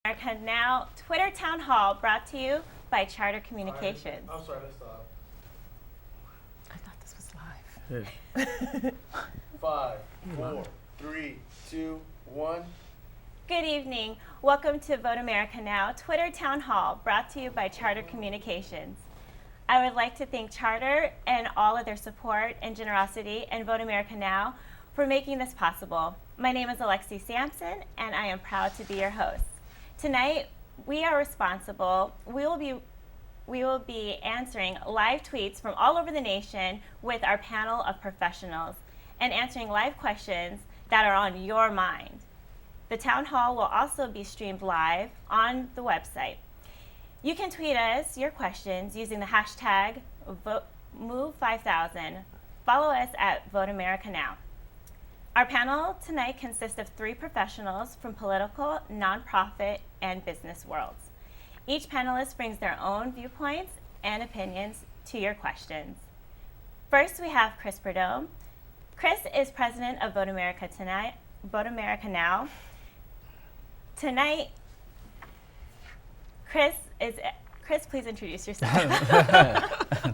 America Now Twitter Town Hall brought to you by Charter Communications. I'm sorry, let's stop. I thought this was live. Good. 5, 4, 3, 2, 1. Good evening. Welcome to Vote America Now Twitter Town Hall brought to you by Charter Communications. I would like to thank Charter and all of their support and generosity and Vote America Now for making this possible. My name is Alexi Sampson and I am proud to be your host. Tonight, we will be answering live tweets from all over the nation with our panel of professionals and answering live questions that are on your mind. The town hall will also be streamed live on the website. You can tweet us your questions using the hashtag MOVE5000. Follow us at Vote America Now. Our panel tonight consists of 3 professionals from political, nonprofit, and business worlds. Each panelist brings their own viewpoints and opinions to your questions. First, we have Chris Perdome. Chris is president of Vote America Now. Tonight, Chris, please introduce yourself.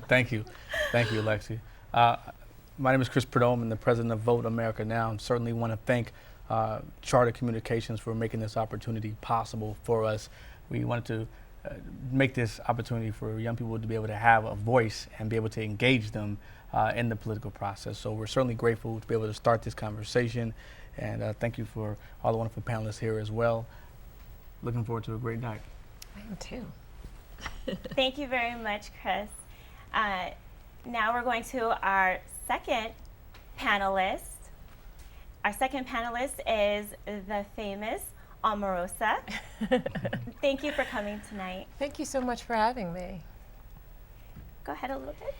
Thank you, Alexi. My name is Chris Perdome. I'm the president of Vote America Now, and certainly want to thank Charter Communications for making this opportunity possible for us. We wanted to make this opportunity for young people to be able to have a voice and be able to engage them in the political process. So we're certainly grateful to be able to start this conversation, and thank you for all the wonderful panelists here as well. Looking forward to a great night. I am too. Thank you very much, Chris. Now we're going to our second panelist. Our second panelist is the famous Omarosa. Thank you for coming tonight. Thank you so much for having me. Go ahead a little bit.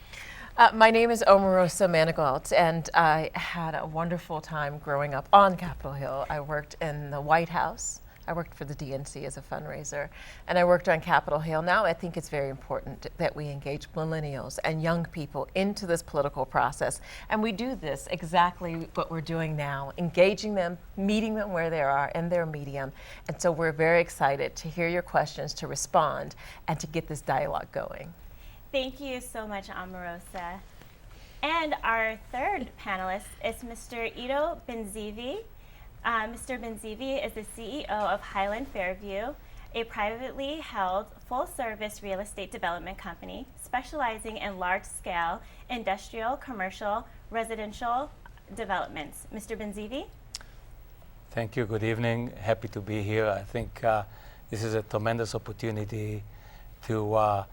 My name is Omarosa Manigault, and I had a wonderful time growing up on Capitol Hill. I worked in the White House. I worked for the DNC as a fundraiser, and I worked on Capitol Hill. Now I think it's very important that we engage millennials and young people into this political process. And we do this exactly what we're doing now, engaging them, meeting them where they are in their medium. And so we're very excited to hear your questions, to respond, and to get this dialogue going. Thank you so much, Omarosa. And our third panelist is Mr. Ido Benzivi. Mr. Benzivi is the CEO of Highland Fairview, a privately held full-service real estate development company specializing in large-scale industrial, commercial, residential developments. Mr. Benzivi? Thank you. Good evening. Happy to be here. I think this is a tremendous opportunity to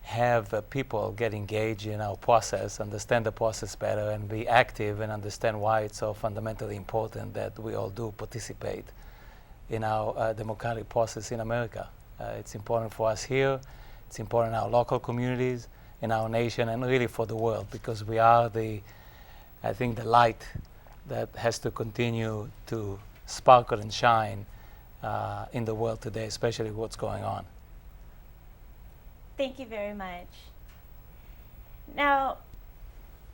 have people get engaged in our process, understand the process better, and be active and understand why it's so fundamentally important that we all do participate in our democratic process in America. It's important for us here, it's important in our local communities, in our nation, and really for the world, because we are the light that has to continue to sparkle and shine in the world today, especially what's going on. Thank you very much. Now,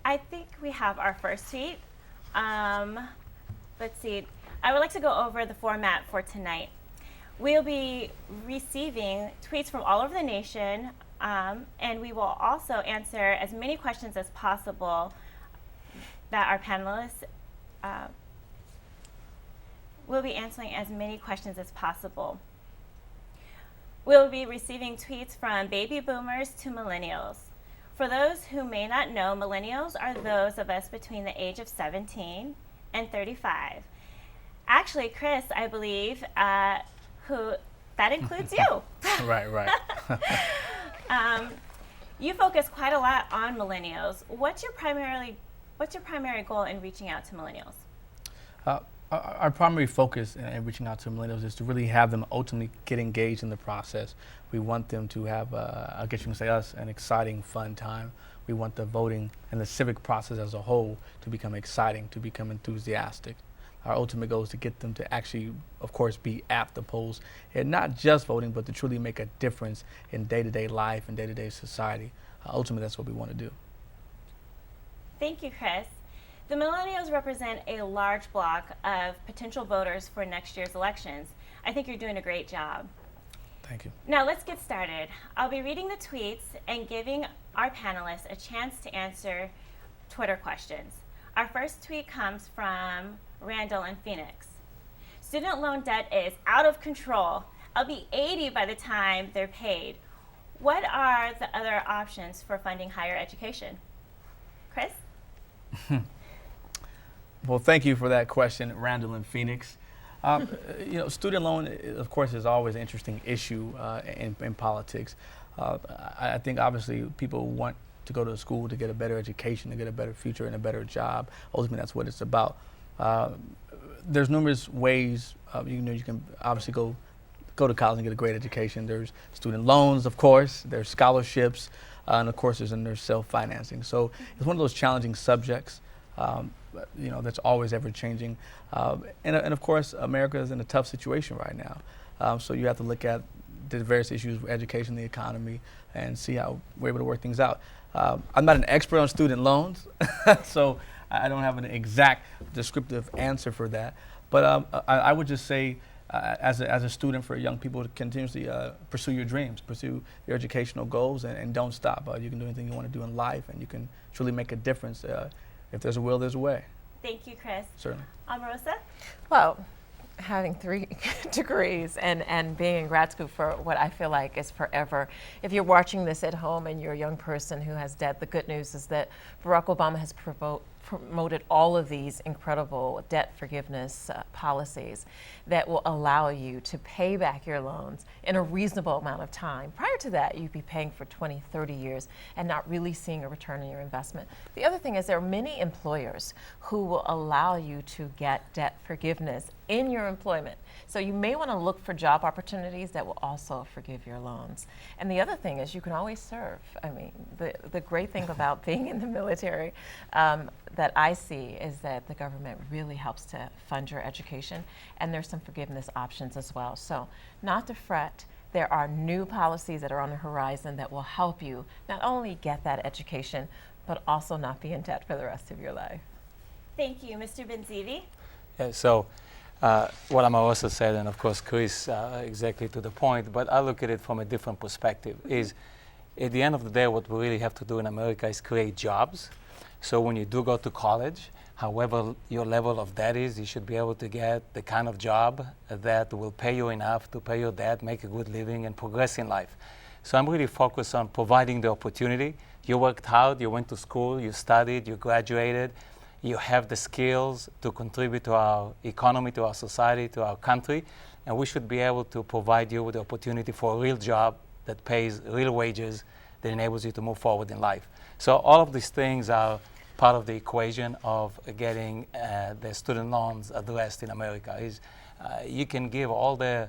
I think we have our first tweet. Let's see. I would like to go over the format for tonight. We'll be receiving tweets from all over the nation, and we will also answer as many questions as possible that our panelists will be answering as many questions as possible. We'll be receiving tweets from baby boomers to millennials. For those who may not know, millennials are those of us between the age of 17 and 35. Actually, Chris, I believe, that includes you. Right. You focus quite a lot on millennials. What's your primary goal in reaching out to millennials? Our primary focus in reaching out to millennials is to really have them ultimately get engaged in the process. We want them to have, I guess you can say us, an exciting, fun time. We want the voting and the civic process as a whole to become exciting, to become enthusiastic. Our ultimate goal is to get them to actually, of course, be at the polls, and not just voting, but to truly make a difference in day-to-day life and day-to-day society. Ultimately, that's what we want to do. Thank you, Chris. The millennials represent a large block of potential voters for next year's elections. I think you're doing a great job. Thank you. Now let's get started. I'll be reading the tweets and giving our panelists a chance to answer Twitter questions. Our first tweet comes from Randall in Phoenix. Student loan debt is out of control. I'll be 80 by the time they're paid. What are the other options for funding higher education? Chris? Well, thank you for that question, Randall in Phoenix. Student loan, of course, is always an interesting issue in politics. I think obviously people want to go to school to get a better education, to get a better future and a better job. Ultimately, that's what it's about. There's numerous ways. You can obviously go to college and get a great education. There's student loans, of course. There's scholarships, and of course, there's self-financing. So it's one of those challenging subjects. That's always ever changing. And of course, America is in a tough situation right now. So you have to look at the various issues with education, the economy, and see how we're able to work things out. I'm not an expert on student loans, so I don't have an exact descriptive answer for that. But I would just say, as a student, for young people to continuously pursue your dreams, pursue your educational goals, and don't stop. You can do anything you want to do in life, and you can truly make a difference. If there's a will, there's a way. Thank you, Chris. Certainly. Omarosa? Well, having 3 degrees and being in grad school for what I feel like is forever. If you're watching this at home and you're a young person who has debt, the good news is that Barack Obama has promoted all of these incredible debt forgiveness policies that will allow you to pay back your loans in a reasonable amount of time. Prior to that, you'd be paying for 20, 30 years and not really seeing a return on your investment. The other thing is there are many employers who will allow you to get debt forgiveness in your employment. So you may want to look for job opportunities that will also forgive your loans. And the other thing is you can always serve. I mean, the great thing about being in the military that I see is that the government really helps to fund your education, and there's some forgiveness options as well. So not to fret. There are new policies that are on the horizon that will help you not only get that education, but also not be in debt for the rest of your life. Thank you. Mr. Benzivi? Yeah, so what Omarosa said, and of course Chris, exactly to the point, but I look at it from a different perspective, is at the end of the day what we really have to do in America is create jobs. So when you do go to college, however your level of debt is, you should be able to get the kind of job that will pay you enough to pay your debt, make a good living, and progress in life. So I'm really focused on providing the opportunity. You worked hard, you went to school, you studied, you graduated, you have the skills to contribute to our economy, to our society, to our country, and we should be able to provide you with the opportunity for a real job that pays real wages, that enables you to move forward in life. So all of these things are part of the equation of getting the student loans addressed in America. You can give all the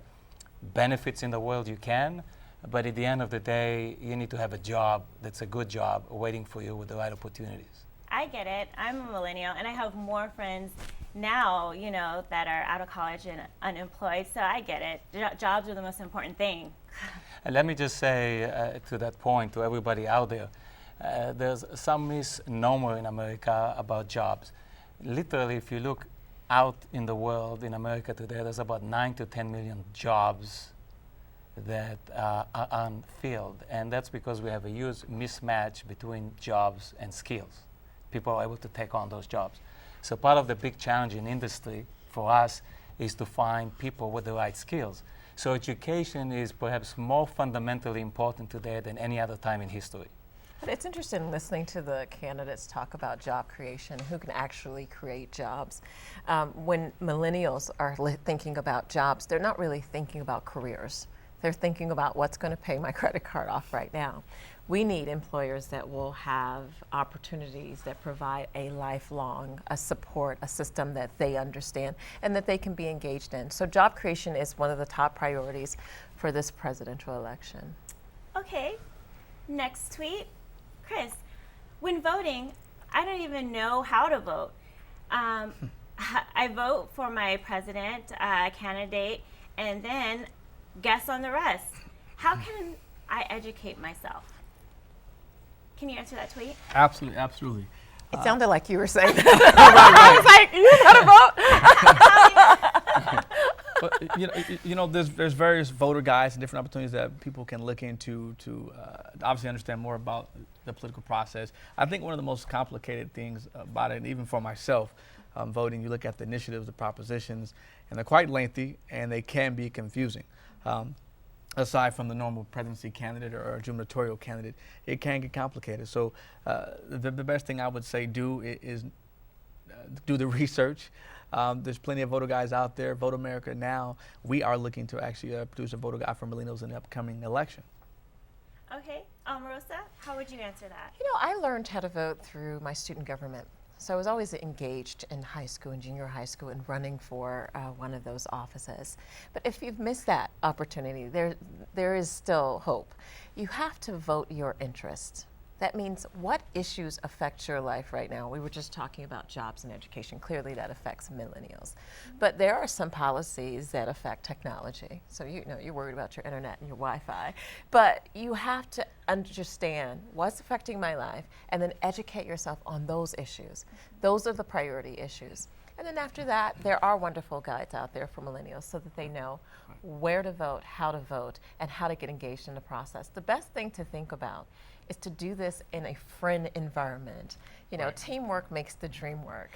benefits in the world you can, but at the end of the day, you need to have a job that's a good job waiting for you with the right opportunities. I get it. I'm a millennial, and I have more friends now, that are out of college and unemployed, so I get it. Jobs are the most important thing. And let me just say to that point, to everybody out there, there's some misnomer in America about jobs. Literally, if you look out in the world, in America today, there's about 9 to 10 million jobs that are unfilled. And that's because we have a huge mismatch between jobs and skills. People are able to take on those jobs. So part of the big challenge in industry for us is to find people with the right skills. So education is perhaps more fundamentally important today than any other time in history. But it's interesting listening to the candidates talk about job creation, who can actually create jobs. When millennials are thinking about jobs, they're not really thinking about careers. They're thinking about what's going to pay my credit card off right now. We need employers that will have opportunities that provide a lifelong, a support, a system that they understand and that they can be engaged in. So job creation is one of the top priorities for this presidential election. Okay, next tweet. Chris, when voting, I don't even know how to vote. I vote for my president candidate and then guess on the rest. How can I educate myself? Can you answer that tweet? Absolutely, absolutely. It sounded like you were saying that. I was like, you there's various voter guides and different opportunities that people can look into to obviously understand more about the political process. I think one of the most complicated things about it, and even for myself, voting, you look at the initiatives, the propositions, and they're quite lengthy and they can be confusing. Aside from the normal presidency candidate or gubernatorial candidate, it can get complicated. So the best thing I would say is do the research. There's plenty of voter guides out there. Vote America Now. We are looking to actually produce a voter guide for millennials in the upcoming election. Okay, Omarosa, how would you answer that? I learned how to vote through my student government. So I was always engaged in high school and junior high school and running for one of those offices. But if you've missed that opportunity, there is still hope. You have to vote your interest. That means what issues affect your life right now? We were just talking about jobs and education. Clearly that affects millennials. But there are some policies that affect technology. So you're worried about your internet and your Wi-Fi. But you have to understand what's affecting my life and then educate yourself on those issues. Those are the priority issues. And then after that, there are wonderful guides out there for millennials so that they know where to vote, and how to get engaged in the process. The best thing to think about is to do this in a friend environment. Teamwork makes the dream work.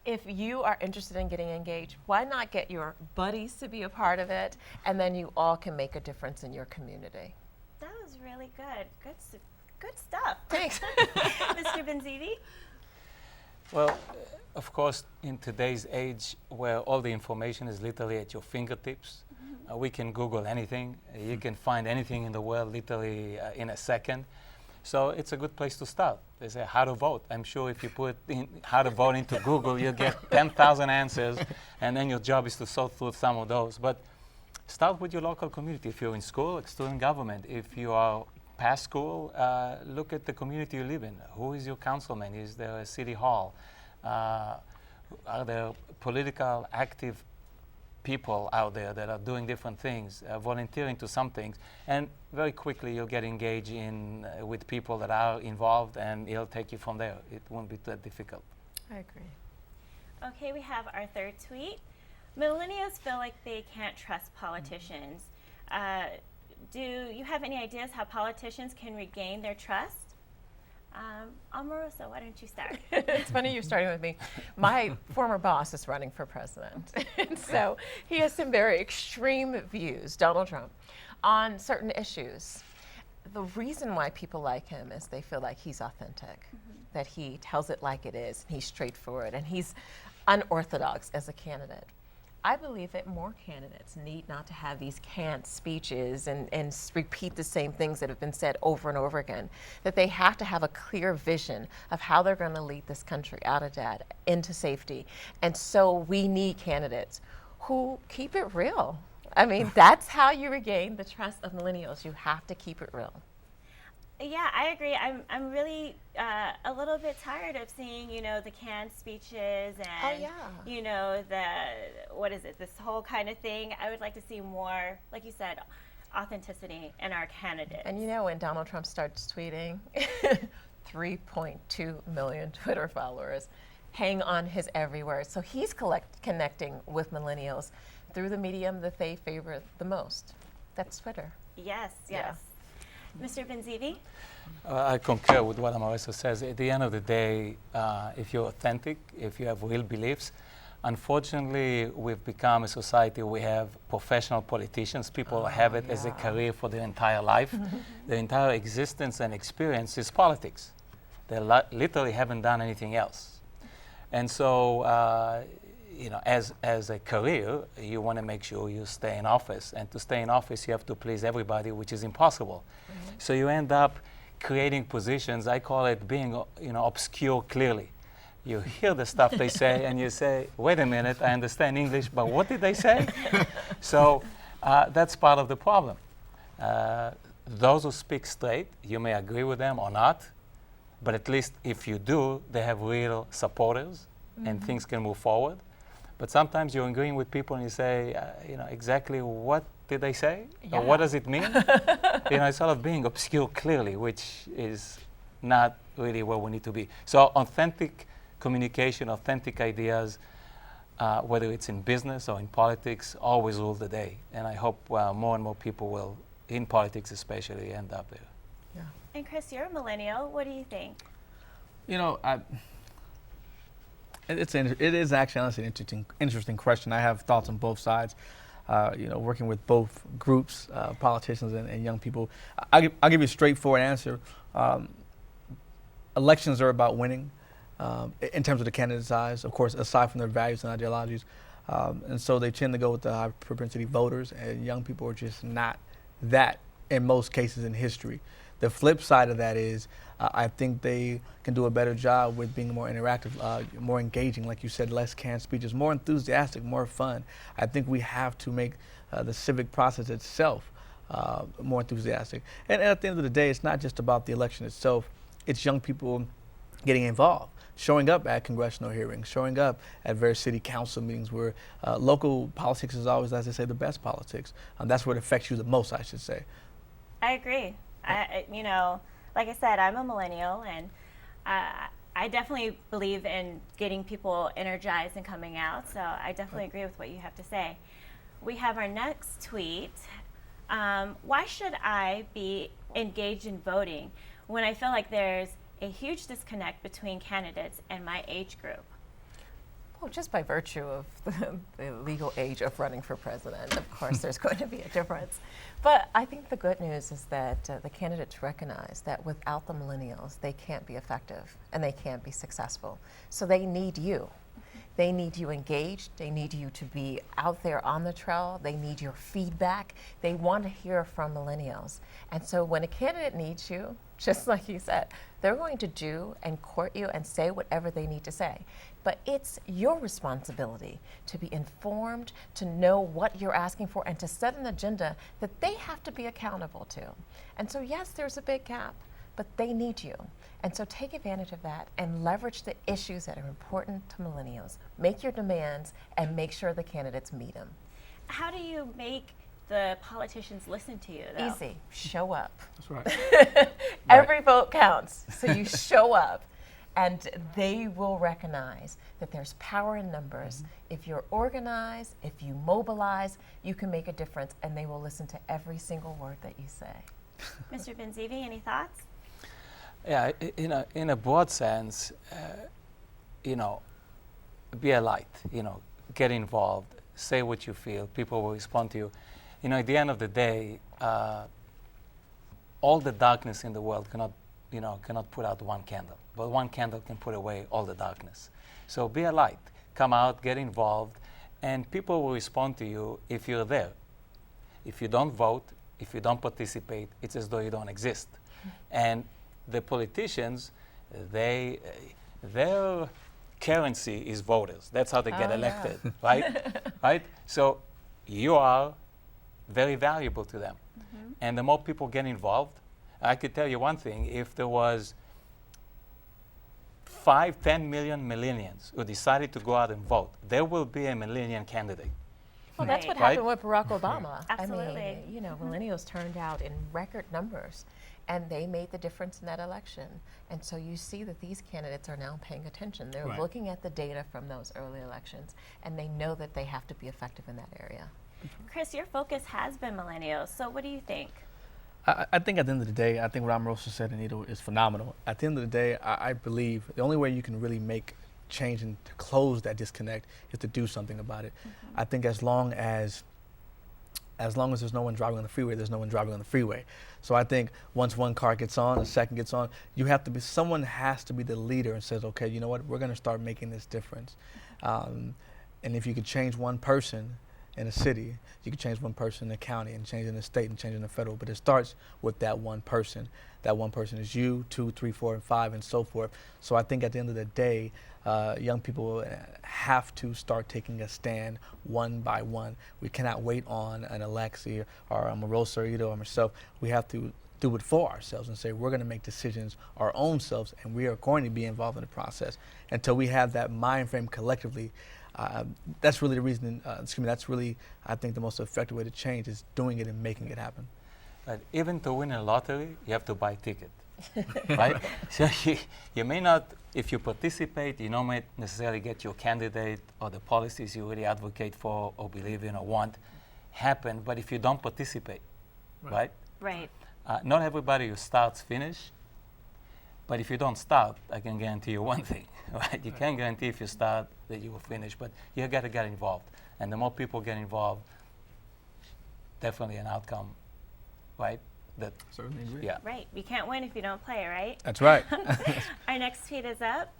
If you are interested in getting engaged, why not get your buddies to be a part of it, and then you all can make a difference in your community. That was really good. Good stuff. Thanks. Mr. Benzivi? Well, of course, in today's age where all the information is literally at your fingertips, we can Google anything. You can find anything in the world literally in a second. So it's a good place to start. They say how to vote. I'm sure if you put in how to vote into Google, you'll get 10,000 answers, and then your job is to sort through some of those. But start with your local community. If you're in school, student government. If you are past school, look at the community you live in. Who is your councilman? Is there a city hall? Are there political active people out there that are doing different things, volunteering to some things, and very quickly you'll get engaged with people that are involved, and it'll take you from there. It won't be that difficult. I agree. Okay, we have our third tweet. Millennials feel like they can't trust politicians. Do you have any ideas how politicians can regain their trust? Omarosa, why don't you start? It's funny you're starting with me. My former boss is running for president. And so he has some very extreme views, Donald Trump, on certain issues. The reason why people like him is they feel like he's authentic, that he tells it like it is, and he's straightforward, and he's unorthodox as a candidate. I believe that more candidates need not to have these canned speeches and repeat the same things that have been said over and over again, that they have to have a clear vision of how they're going to lead this country out of debt into safety. And so we need candidates who keep it real. I mean, that's how you regain the trust of millennials. You have to keep it real. Yeah, I agree. I'm really a little bit tired of seeing, the canned speeches and, this whole kind of thing. I would like to see more, like you said, authenticity in our candidates. And when Donald Trump starts tweeting, 3.2 million Twitter followers hang on his every word. So he's connecting with millennials through the medium that they favor the most. That's Twitter. Yes. Yeah. Mr. Benzivi? I concur with what Omarosa says. At the end of the day, if you're authentic, if you have real beliefs, unfortunately, we've become a society where we have professional politicians. People have it as a career for their entire life. Their entire existence and experience is politics. They literally haven't done anything else. And so, as a career, you want to make sure you stay in office. And to stay in office, you have to please everybody, which is impossible. So you end up creating positions. I call it being, obscure clearly. You hear the stuff they say, and you say, wait a minute, I understand English, but what did they say? So that's part of the problem. Those who speak straight, you may agree with them or not, but at least if you do, they have real supporters, and things can move forward. But sometimes you're agreeing with people and you say, exactly what did they say? Yeah. Or what does it mean? It's sort of being obscure clearly, which is not really where we need to be. So authentic communication, authentic ideas, whether it's in business or in politics, always rule the day. And I hope more and more people will, in politics especially, end up there. Yeah. And Chris, you're a millennial. What do you think? You know, it is actually honestly an interesting question. I have thoughts on both sides. You know, working with both groups, politicians and young people. I'll give you a straightforward answer. Elections are about winning in terms of the candidate's eyes, of course, aside from their values and ideologies. And so they tend to go with the high propensity voters, and young people are just not that in most cases in history. The flip side of that is I think they can do a better job with being more interactive, more engaging, like you said, less canned speeches, more enthusiastic, more fun. I think we have to make the civic process itself more enthusiastic. And at the end of the day, it's not just about the election itself. It's young people getting involved, showing up at congressional hearings, showing up at various city council meetings where local politics is always, as they say, the best politics. That's what affects you the most, I should say. I agree. You know, like I said, I'm a millennial, and I definitely believe in getting people energized and coming out. So I definitely agree with what you have to say. We have our next tweet. Why should I be engaged in voting when I feel like there's a huge disconnect between candidates and my age group? Well, just by virtue of the legal age of running for president, of course, there's going to be a difference. But I think the good news is that the candidates recognize that without the millennials, they can't be effective and they can't be successful. So they need you. They need you engaged. They need you to be out there on the trail. They need your feedback. They want to hear from millennials. And so when a candidate needs you, just like you said, they're going to do and court you and say whatever they need to say. But it's your responsibility to be informed, to know what you're asking for, and to set an agenda that they have to be accountable to. And so yes, there's a big gap, but they need you. And so take advantage of that and leverage the issues that are important to millennials. Make your demands and make sure the candidates meet them. How do you make the politicians listen to you, though? Easy. Show up. That's right. Every vote counts. So you show up, and they will recognize that there's power in numbers. If you're organized, if you mobilize, you can make a difference, and they will listen to every single word that you say. Mr. Benzivi, any thoughts? Yeah, in a broad sense, you know, be a light, you know, get involved, say what you feel, people will respond to you. You know, at the end of the day, all the darkness in the world cannot put out one candle, but one candle can put away all the darkness. So be a light, come out, get involved, and people will respond to you if you're there. If you don't vote, if you don't participate, it's as though you don't exist. And the politicians, their currency is voters. That's how they get elected, right? Right? So you are very valuable to them. And the more people get involved, I could tell you one thing, if there was 5-10 million millennials who decided to go out and vote, there will be a millennial candidate. Well, that's what Right. happened with Barack Obama. Absolutely. I mean, you know, millennials turned out in record numbers, and they made the difference in that election. And so you see that these candidates are now paying attention. They're Right. looking at the data from those early elections, and they know that they have to be effective in that area. Chris, your focus has been millennials, so what do you think? I think at the end of the day, I think what Omarosa said, Anita, is phenomenal. At the end of the day, I believe the only way you can really make change and to close that disconnect is to do something about it. I think as long as there's no one driving on the freeway, there's no one driving on the freeway. So I think once one car gets on, the second gets on, someone has to be the leader and says, okay, you know what, we're going to start making this difference. And if you could change one person in a city, you can change one person in a county, and change in a state, and change in the federal. But it starts with that one person. That one person is you, 2, 3, 4, and 5, and so forth. So I think at the end of the day, young people have to start taking a stand one by one. We cannot wait on an Alexi or a Omarosa or Ito or myself. We have to do it for ourselves and say we're going to make decisions our own selves, and we are going to be involved in the process. Until we have that mind frame collectively, that's really the reason, that's really, I think, the most effective way to change is doing it and making it happen. But even to win a lottery, you have to buy a ticket. right? So you may not, if you participate, you don't necessarily get your candidate or the policies you really advocate for or believe in or want happen, but if you don't participate, right? Right. Not everybody who starts finish, but if you don't start, I can guarantee you one thing, right? You can't guarantee if you start that you will finish, but you got to get involved. And the more people get involved, definitely an outcome, right? That Certainly agree. yeah. Right. You can't win if you don't play, right? That's right. Our next tweet is up.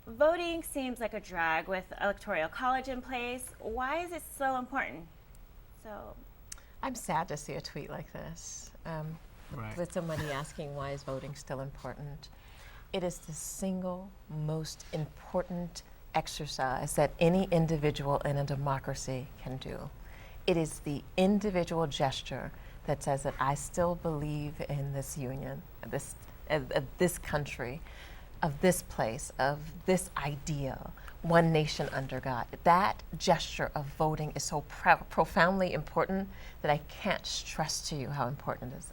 Voting seems like a drag with electoral college in place. Why is it so important? So, I'm sad to see a tweet like this. Right. With somebody asking why is voting still important. It is the single most important exercise that any individual in a democracy can do. It is the individual gesture that says that I still believe in this union, of this country, of this place, of this idea, one nation under God. That gesture of voting is so profoundly important that I can't stress to you how important it is.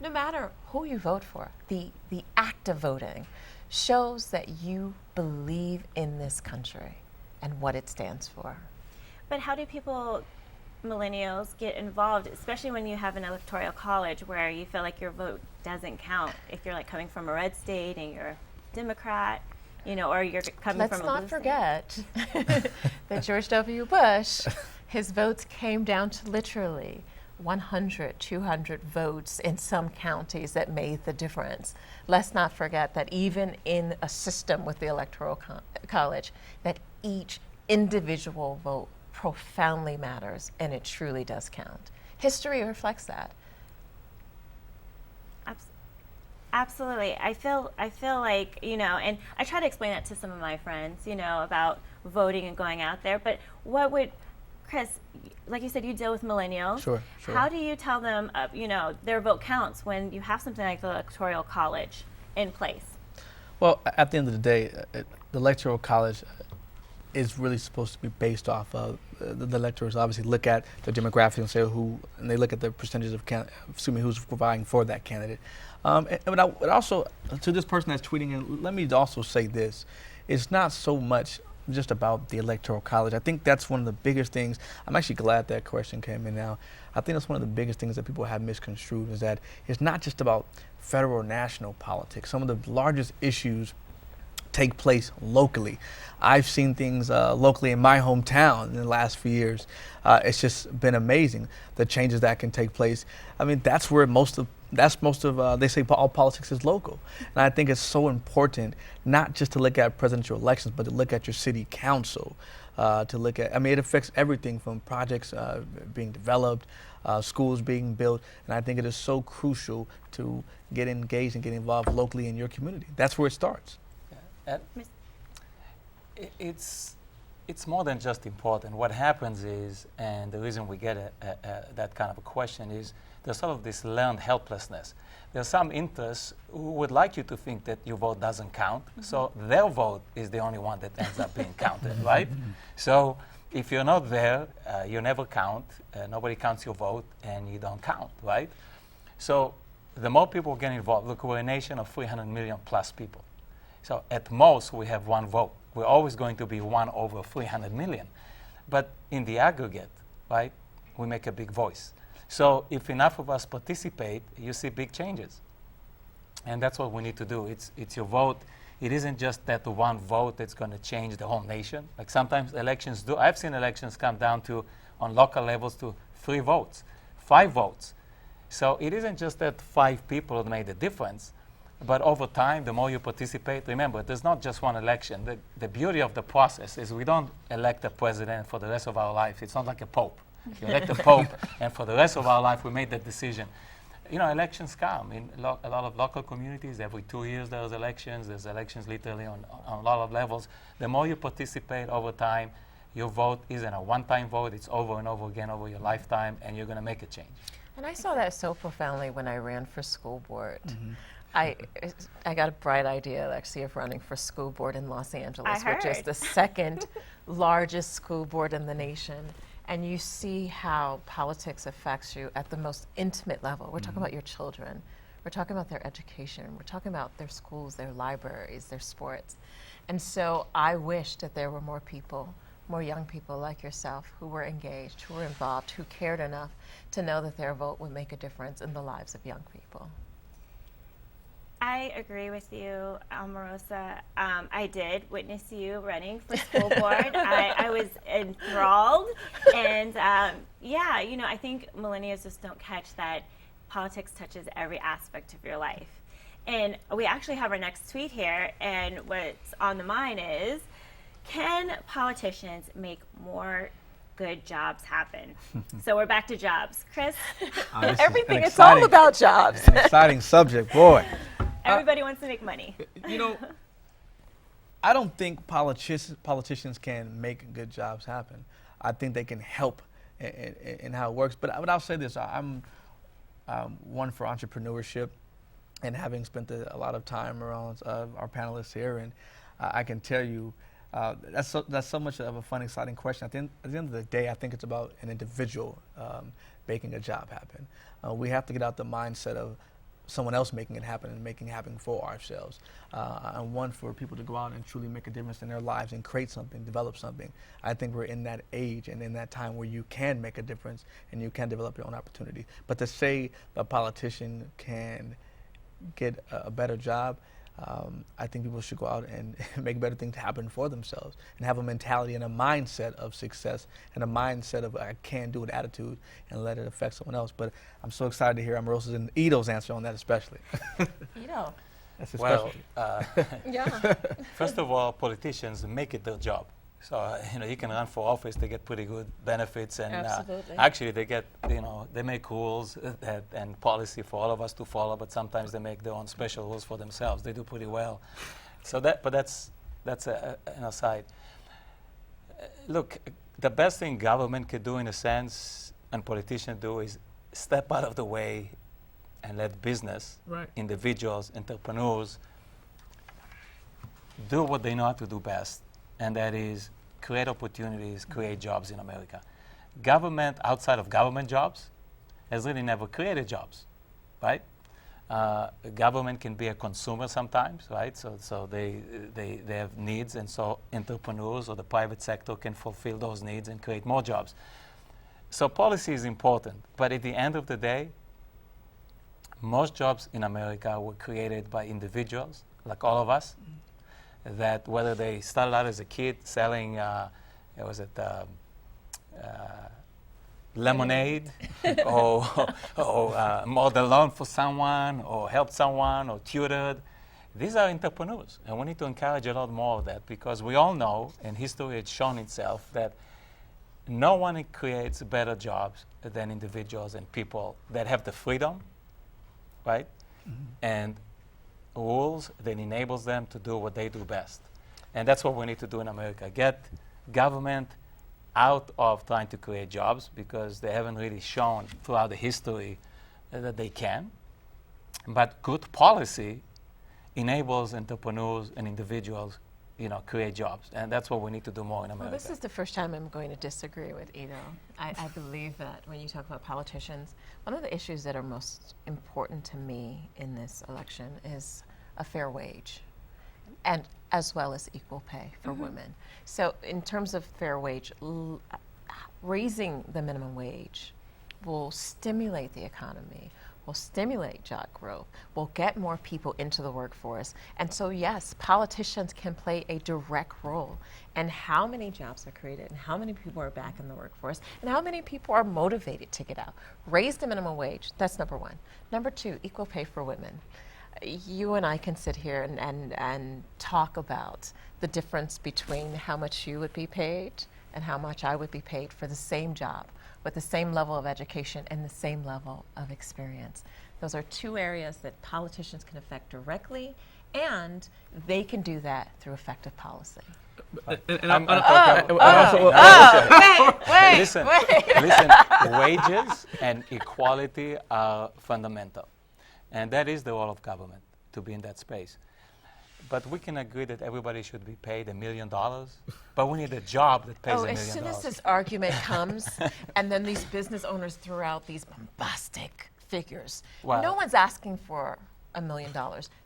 No matter who you vote for, the act of voting shows that you believe in this country and what it stands for. but how do people, millennials, get involved, especially when you have an electoral college where you feel like your vote doesn't count if you're like coming from a red state and you're a Democrat, you know, or you're coming Let's from a not blue state? forget that George W. Bush, his votes came down to literally 100, 200 votes in some counties that made the difference. Let's not forget that even in a system with the Electoral College, that each individual vote profoundly matters, and it truly does count. History reflects that. Absolutely. I feel like, you know, and I try to explain that to some of my friends, you know, about voting and going out there. But what would, Chris, like you said, you deal with millennials. Sure. How do you tell them, you know, their vote counts when you have something like the Electoral College in place? Well, at the end of the day, the Electoral College is really supposed to be based off of the electors. Obviously, look at the demographics and say and they look at the percentages of who's providing for that candidate. But also, to this person that's tweeting in, let me also say this: it's not so much just about the Electoral College. I think that's one of the biggest things. I'm actually glad that question came in now. I think that's one of the biggest things that people have misconstrued, is that it's not just about federal or national politics. Some of the largest issues take place locally. I've seen things locally in my hometown in the last few years. It's just been amazing, the changes that can take place. I mean, that's where most of they say all politics is local. And I think it's so important not just to look at presidential elections, but to look at your city council, to look at, I mean, it affects everything from projects being developed, schools being built, and I think it is so crucial to get engaged and get involved locally in your community. That's where it starts. It's more than just important. What happens is, and the reason we get that kind of a question is, there's sort of this learned helplessness. There's some interests who would like you to think that your vote doesn't count, so their vote is the only one that ends up being counted, right? So if you're not there, you never count, nobody counts your vote, and you don't count, right? So the more people get involved, look, we're a nation of 300 million plus people. So at most, we have one vote. We're always going to be 1 over 300 million. But in the aggregate, right, we make a big voice. So if enough of us participate, you see big changes. And that's what we need to do. It's your vote. It isn't just that one vote that's going to change the whole nation. Like sometimes elections do. I've seen elections come down to, on local levels, to 3 votes, 5 votes. So it isn't just that 5 people made a difference. But over time, the more you participate, remember, there's not just one election. The beauty of the process is we don't elect a president for the rest of our life. It's not like a pope. You elect a pope, and for the rest of our life, we made that decision. You know, elections come. In a lot of local communities, every 2 years there's elections. There's elections literally on a lot of levels. The more you participate over time, your vote isn't a one-time vote. It's over and over again over your lifetime, and you're going to make a change. And I saw that so profoundly when I ran for school board. I got a bright idea, actually, of running for school board in Los Angeles, which is the second largest school board in the nation. And you see how politics affects you at the most intimate level. We're talking about your children. We're talking about their education. We're talking about their schools, their libraries, their sports. And so I wish that there were more people, more young people like yourself who were engaged, who were involved, who cared enough to know that their vote would make a difference in the lives of young people. I agree with you, Omarosa. I did witness you running for school board. I was enthralled. And yeah, you know, I think millennials just don't catch that politics touches every aspect of your life. And we actually have our next tweet here. And what's on the mind is, can politicians make more good jobs happen? So we're back to jobs. Chris? Everything, it's all about jobs. An exciting subject, boy. Everybody wants to make money. You know, I don't think politicians can make good jobs happen. I think they can help in how it works. But I'll say this: I'm one for entrepreneurship, and having spent a lot of time around our panelists here, and I can tell you that's so much of a fun, exciting question. At the end of the day, I think it's about an individual making a job happen. We have to get out the mindset of someone else making it happen and making it happen for ourselves. And one, for people to go out and truly make a difference in their lives and create something, develop something. I think we're in that age and in that time where you can make a difference and you can develop your own opportunity. But to say a politician can get a better job, I think people should go out and make better things happen for themselves and have a mentality and a mindset of success and a mindset of I can do an attitude and let it affect someone else. But I'm so excited to hear Omarosa's and Ito's answer on that especially. Ito. That's his Well, specialty. Yeah. first of all, politicians make it their job. So, you know, you can run for office, they get pretty good benefits, and Absolutely. actually they get, you know, they make rules and policy for all of us to follow, but sometimes they make their own special rules for themselves. They do pretty well. So but that's an aside. Look, the best thing government could do in a sense, and politicians do, is step out of the way and let business, Right. individuals, entrepreneurs, do what they know how to do best, and that is create opportunities, create jobs in America. Government, outside of government jobs, has really never created jobs, right? Government can be a consumer sometimes, right? So they have needs, and so entrepreneurs or the private sector can fulfill those needs and create more jobs. So policy is important, but at the end of the day, most jobs in America were created by individuals, like all of us, that whether they started out as a kid selling, lemonade, or mowed the lawn for someone, or helped someone, or tutored. These are entrepreneurs, and we need to encourage a lot more of that, because we all know, and history has shown itself, that no one creates better jobs than individuals and people that have the freedom, right, and rules that enables them to do what they do best. And that's what we need to do in America. Get government out of trying to create jobs, because they haven't really shown throughout the history that they can. But good policy enables entrepreneurs and individuals, you know, create jobs. And that's what we need to do more in America. Well, this is the first time I'm going to disagree with Ito. I believe that when you talk about politicians, one of the issues that are most important to me in this election is a fair wage, and as well as equal pay for women. So in terms of fair wage, raising the minimum wage will stimulate the economy, will stimulate job growth, will get more people into the workforce. And so yes, politicians can play a direct role in how many jobs are created and how many people are back in the workforce and how many people are motivated to get out. Raise the minimum wage, that's number one. Number two, equal pay for women. You and I can sit here and talk about the difference between how much you would be paid and how much I would be paid for the same job with the same level of education and the same level of experience. Those are two areas that politicians can affect directly, and they can do that through effective policy. Listen, wages and equality are fundamental. And that is the role of government, to be in that space. But we can agree that everybody should be paid $1 million, but we need a job that pays $1 million. As soon as this argument comes, and then these business owners throw out these bombastic figures. Well- No one's asking for $1 million.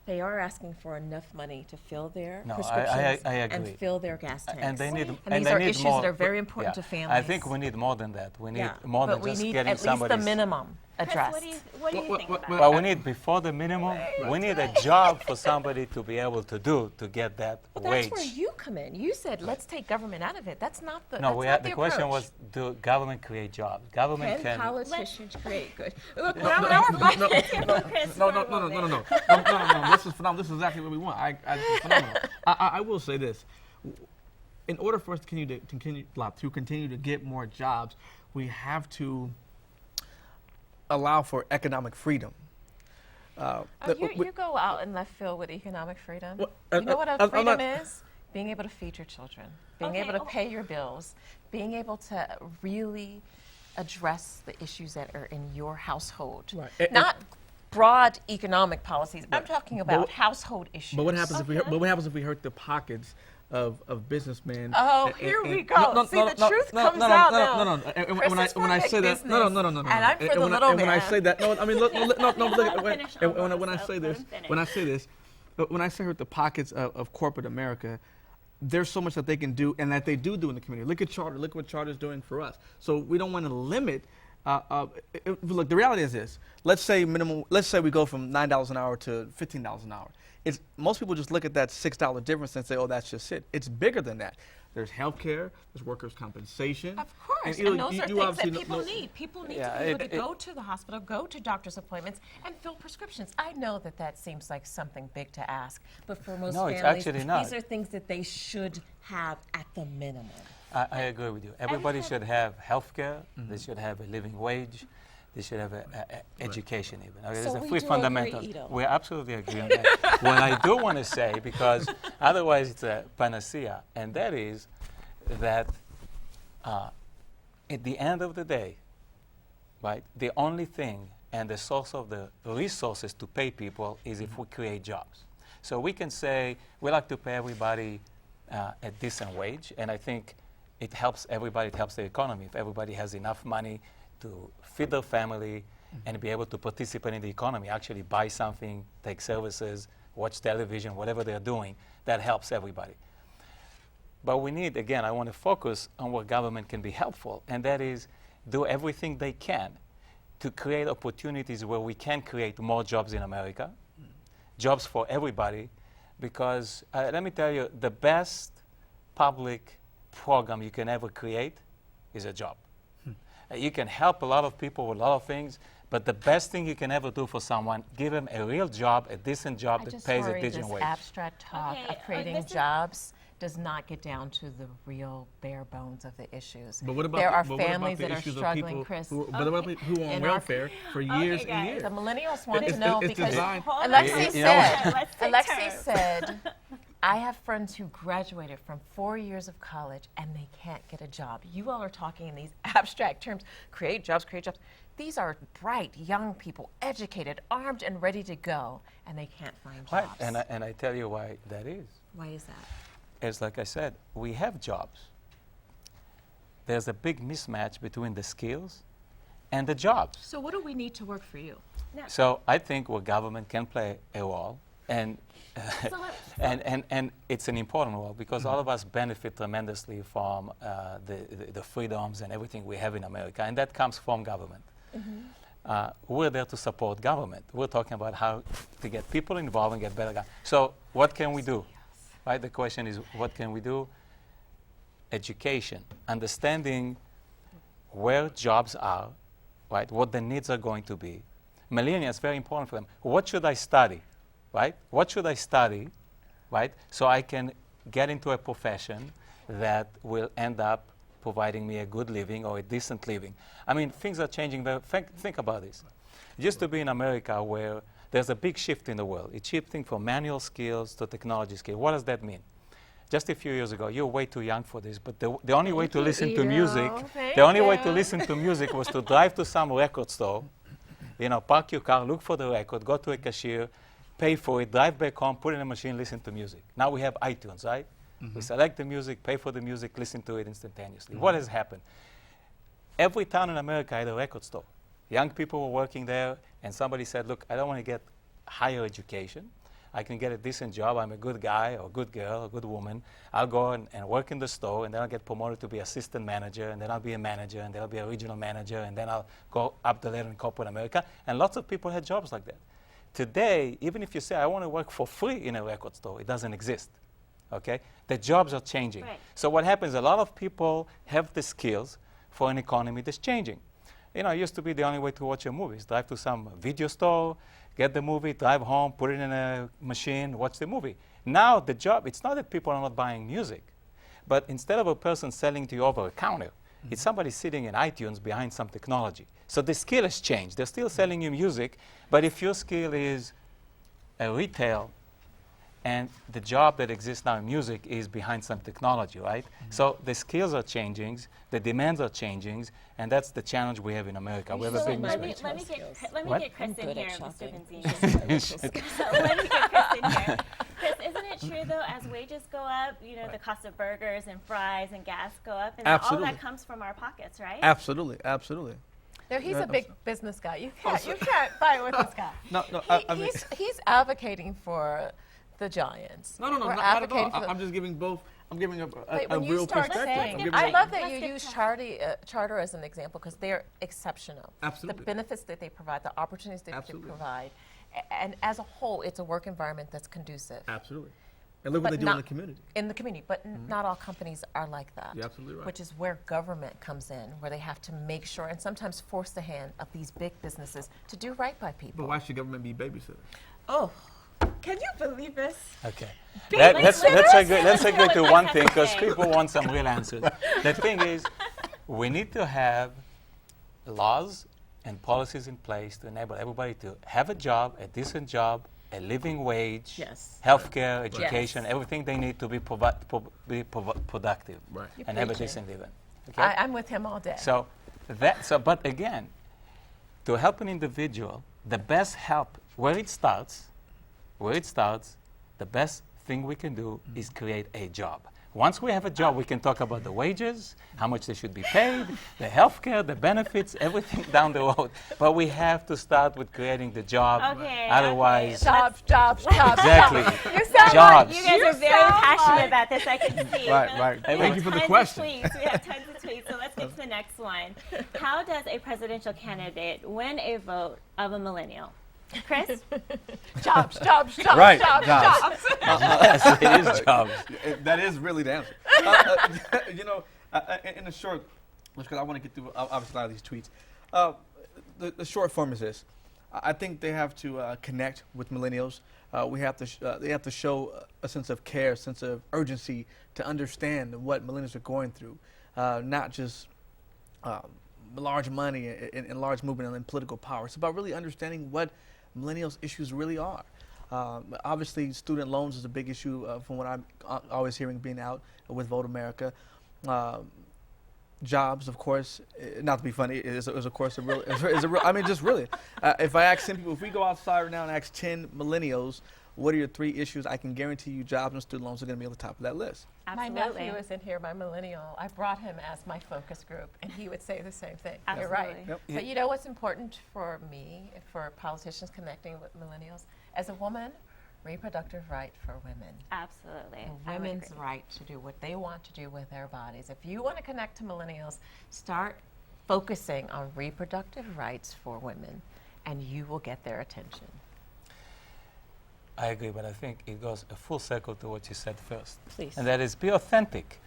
They are asking for enough money to fill their No, prescriptions I and agree. fill their gas tanks. And they need, And these they are need issues more, that are very important to I families. think we need more than that. We need Yeah, more but than we just need getting at least somebody. the minimum Chris, addressed. what do you think about that? Well, we need before the minimum. We need a job for somebody to be able to do to get that Well, wage. that's where you come in. You said, let's take government out of it. That's not the. No, that's we not had, the question approach. was, do government create jobs? Government Can can. politicians create good? Look, No, now no, we're no, no, fighting. Chris, No, for no, a no, no, no, no, moment. no, no, no, no. This is phenomenal. This is exactly what we want. This is phenomenal. I will say this: in order for us to continue to get more jobs, we have to allow for economic freedom. Oh, you go out in left field with economic freedom. Well, You know what I'm freedom not- is? Being able to feed your children, being Okay, able to oh. pay your bills, being able to really address the issues that are in your household. Right. And- Not broad economic policies. I'm talking about what- household issues. But what happens if we? Okay. But what happens if we hurt the pockets of businessmen? Oh, and- here we and- go. See, the truth comes out now. No. And Chris when I is for when I big say that, no, business, no. and I'm for the when little and when I man. say that, no, I mean, look, no, no, Let look. him When finish, when I Omarosa. say Let this, him finish. when I say hurt the pockets of corporate America, there's so much that they can do and that they do in the community. Look at Charter. Look what Charter's doing for us. So we don't want to limit. Look, the reality is this. Let's say we go from $9 an hour to $15 an hour. Most people just look at that $6 difference and say, "Oh, that's just it." It's bigger than that. There's health care. There's workers' compensation. Of course, you know, and those are things that obviously people know- need. People need Yeah, to be able to it- go to the hospital, go to doctor's appointments, and fill prescriptions. I know that that seems like something big to ask, but for most No, it's families, actually not. these are things that they should have at the minimum. I agree with you. Everybody should have health care. They should have a living wage. They should have education even. Okay, So there's a we free do fundamental. agree, Ido. We absolutely agree on that. What I do want to say, because otherwise it's a panacea, and that is that at the end of the day, right, the only thing and the source of the resources to pay people is if we create jobs. So we can say we like to pay everybody a decent wage, and I think it helps everybody, it helps the economy. If everybody has enough money to feed their family and be able to participate in the economy, actually buy something, take services, watch television, whatever they're doing, that helps everybody. But we need, again, I want to focus on where government can be helpful, and that is do everything they can to create opportunities where we can create more jobs in America, jobs for everybody, because let me tell you, the best public program you can ever create is a job. You can help a lot of people with a lot of things, but the best thing you can ever do for someone, give them a real job, a decent job I that just pays a worry decent this wage. abstract talk Okay, of creating this is- jobs does not get down to the real bare bones of the issues. But what about there the, are but what about families the that are issues of struggling, people Chris. who, but what about people who are on In our- welfare for years and guys. years? The millennials want It's- to know it's because designed- Hold on, Alexi let's You know what? take turns. Alexi said, I have friends who graduated from 4 years of college and they can't get a job. You all are talking in these abstract terms, create jobs, create jobs. These are bright young people, educated, armed and ready to go, and they can't find Right, jobs. and I tell you why that is. Why is that? It's like I said, we have jobs. There's a big mismatch between the skills and the jobs. So what do we need to work for you? So I think where government can play a role, and So let- and it's an important role because all of us benefit tremendously from the freedoms and everything we have in America, and that comes from government. We're there to support government. We're talking about how to get people involved and get better. So what can we do? Right? The question is, what can we do? Education, understanding where jobs are, right? What the needs are going to be. Millennials, very important for them. What should I study, right? What should I study, right? So I can get into a profession that will end up providing me a good living or a decent living. I mean, things are changing. Think about this. It used to be in America where there's a big shift in the world. It's shifting from manual skills to technology skills. What does that mean? Just a few years ago, you're way too young for this, but the only way to listen to music, Thank the only way you. to listen to music was to drive to some record store, park your car, look for the record, go to a cashier, pay for it, drive back home, put it in a machine, listen to music. Now we have iTunes, right? We select the music, pay for the music, listen to it instantaneously. What has happened? Every town in America had a record store. Young people were working there, and somebody said, look, I don't want to get higher education. I can get a decent job. I'm a good guy or good girl or good woman. I'll go and work in the store, and then I'll get promoted to be assistant manager, and then I'll be a manager, and then I'll be a regional manager, and then I'll go up the ladder in corporate America. And lots of people had jobs like that. Today, even if you say, I want to work for free in a record store, it doesn't exist. Okay? The jobs are changing. Right. So what happens, a lot of people have the skills for an economy that's changing. You know, it used to be the only way to watch a movie is drive to some video store, get the movie, drive home, put it in a machine, watch the movie. Now the job, it's not that people are not buying music, but instead of a person selling to you over a counter, it's somebody sitting in iTunes behind some technology. So the skill has changed. They're still selling you music, but if your skill is a retail, and the job that exists now in music is behind some technology, right? So the skills are changing, the demands are changing, and that's the challenge we have in America. We have a So big let me mismatch. get Chris in good here, at Mr. shopping. Benzine. So let me get Chris in here. Chris, isn't it true though, as wages go up, you know, the cost of burgers and fries and gas go up, and all Absolutely. that comes from our pockets, right? Absolutely, absolutely. There, he's Yeah, a big business guy. You can't fight with this guy. No, I mean, He's advocating for the giants. no, We're not at all. advocating for I'm just giving both. I'm giving a Wait, a when you real start perspective. saying, I'm giving I a- love that Let's you get use to Charter as an example because they're exceptional. Absolutely. The benefits that they provide, the opportunities that Absolutely. they provide, and as a whole, it's a work environment that's conducive Absolutely. And look what But they do in not- the community. in the community. But not all companies are like that. You're absolutely right. Which is where government comes in, where they have to make sure and sometimes force the hand of these big businesses to do right by people. But why should government be babysitter? Oh, can you believe this? Okay. let's Let's agree hear to what one Chris thing, has to because say. people want some real answers. The thing is, we need to have laws and policies in place to enable everybody to have a job, a decent job, a living wage, Yes. healthcare, education, Yes. everything they need to be productive Right. You're and have a preaching. decent living. Okay? I'm with him all day. But again, to help an individual, the best help, where it starts, the best thing we can do is create a job. Once we have a job, we can talk about the wages, how much they should be paid, the healthcare, the benefits, everything down the road. But we have to start with creating the job. Okay, Otherwise, Jobs. exactly. You sound Jobs. You guys are very passionate about this, I can see. Right. We Thank have you for the tons of question. tweets. We have tons of tweets, so let's get to the next one. How does a presidential candidate win a vote of a millennial? Chris? jobs. Right, Jobs. Yes, it is jobs. That is really the answer. You know, in the short, because I want to get through obviously a lot of these tweets. The short form is this: I think they have to connect with millennials. They have to show a sense of care, a sense of urgency to understand what millennials are going through, not just large money and large movement and political power. It's about really understanding what millennials' issues really are. Obviously, student loans is a big issue from what I'm always hearing being out with Vote America. Jobs, of course, not to be funny, is of course a real. I mean, just really. If I ask 10 people, if we go outside right now and ask 10 millennials, what are your 3 issues? I can guarantee you, jobs and student loans are going to be on the top of that list. My Absolutely. nephew is in here, my millennial. I brought him as my focus group, and he would say the same thing. You're right. Absolutely. Yep. But you know what's important for me, for politicians connecting with millennials? As a woman, reproductive right for women. Absolutely. And I would women's agree. right to do what they want to do with their bodies. If you want to connect to millennials, start focusing on reproductive rights for women, and you will get their attention. I agree, but I think it goes a full circle to what you said first. Please. And that is be authentic.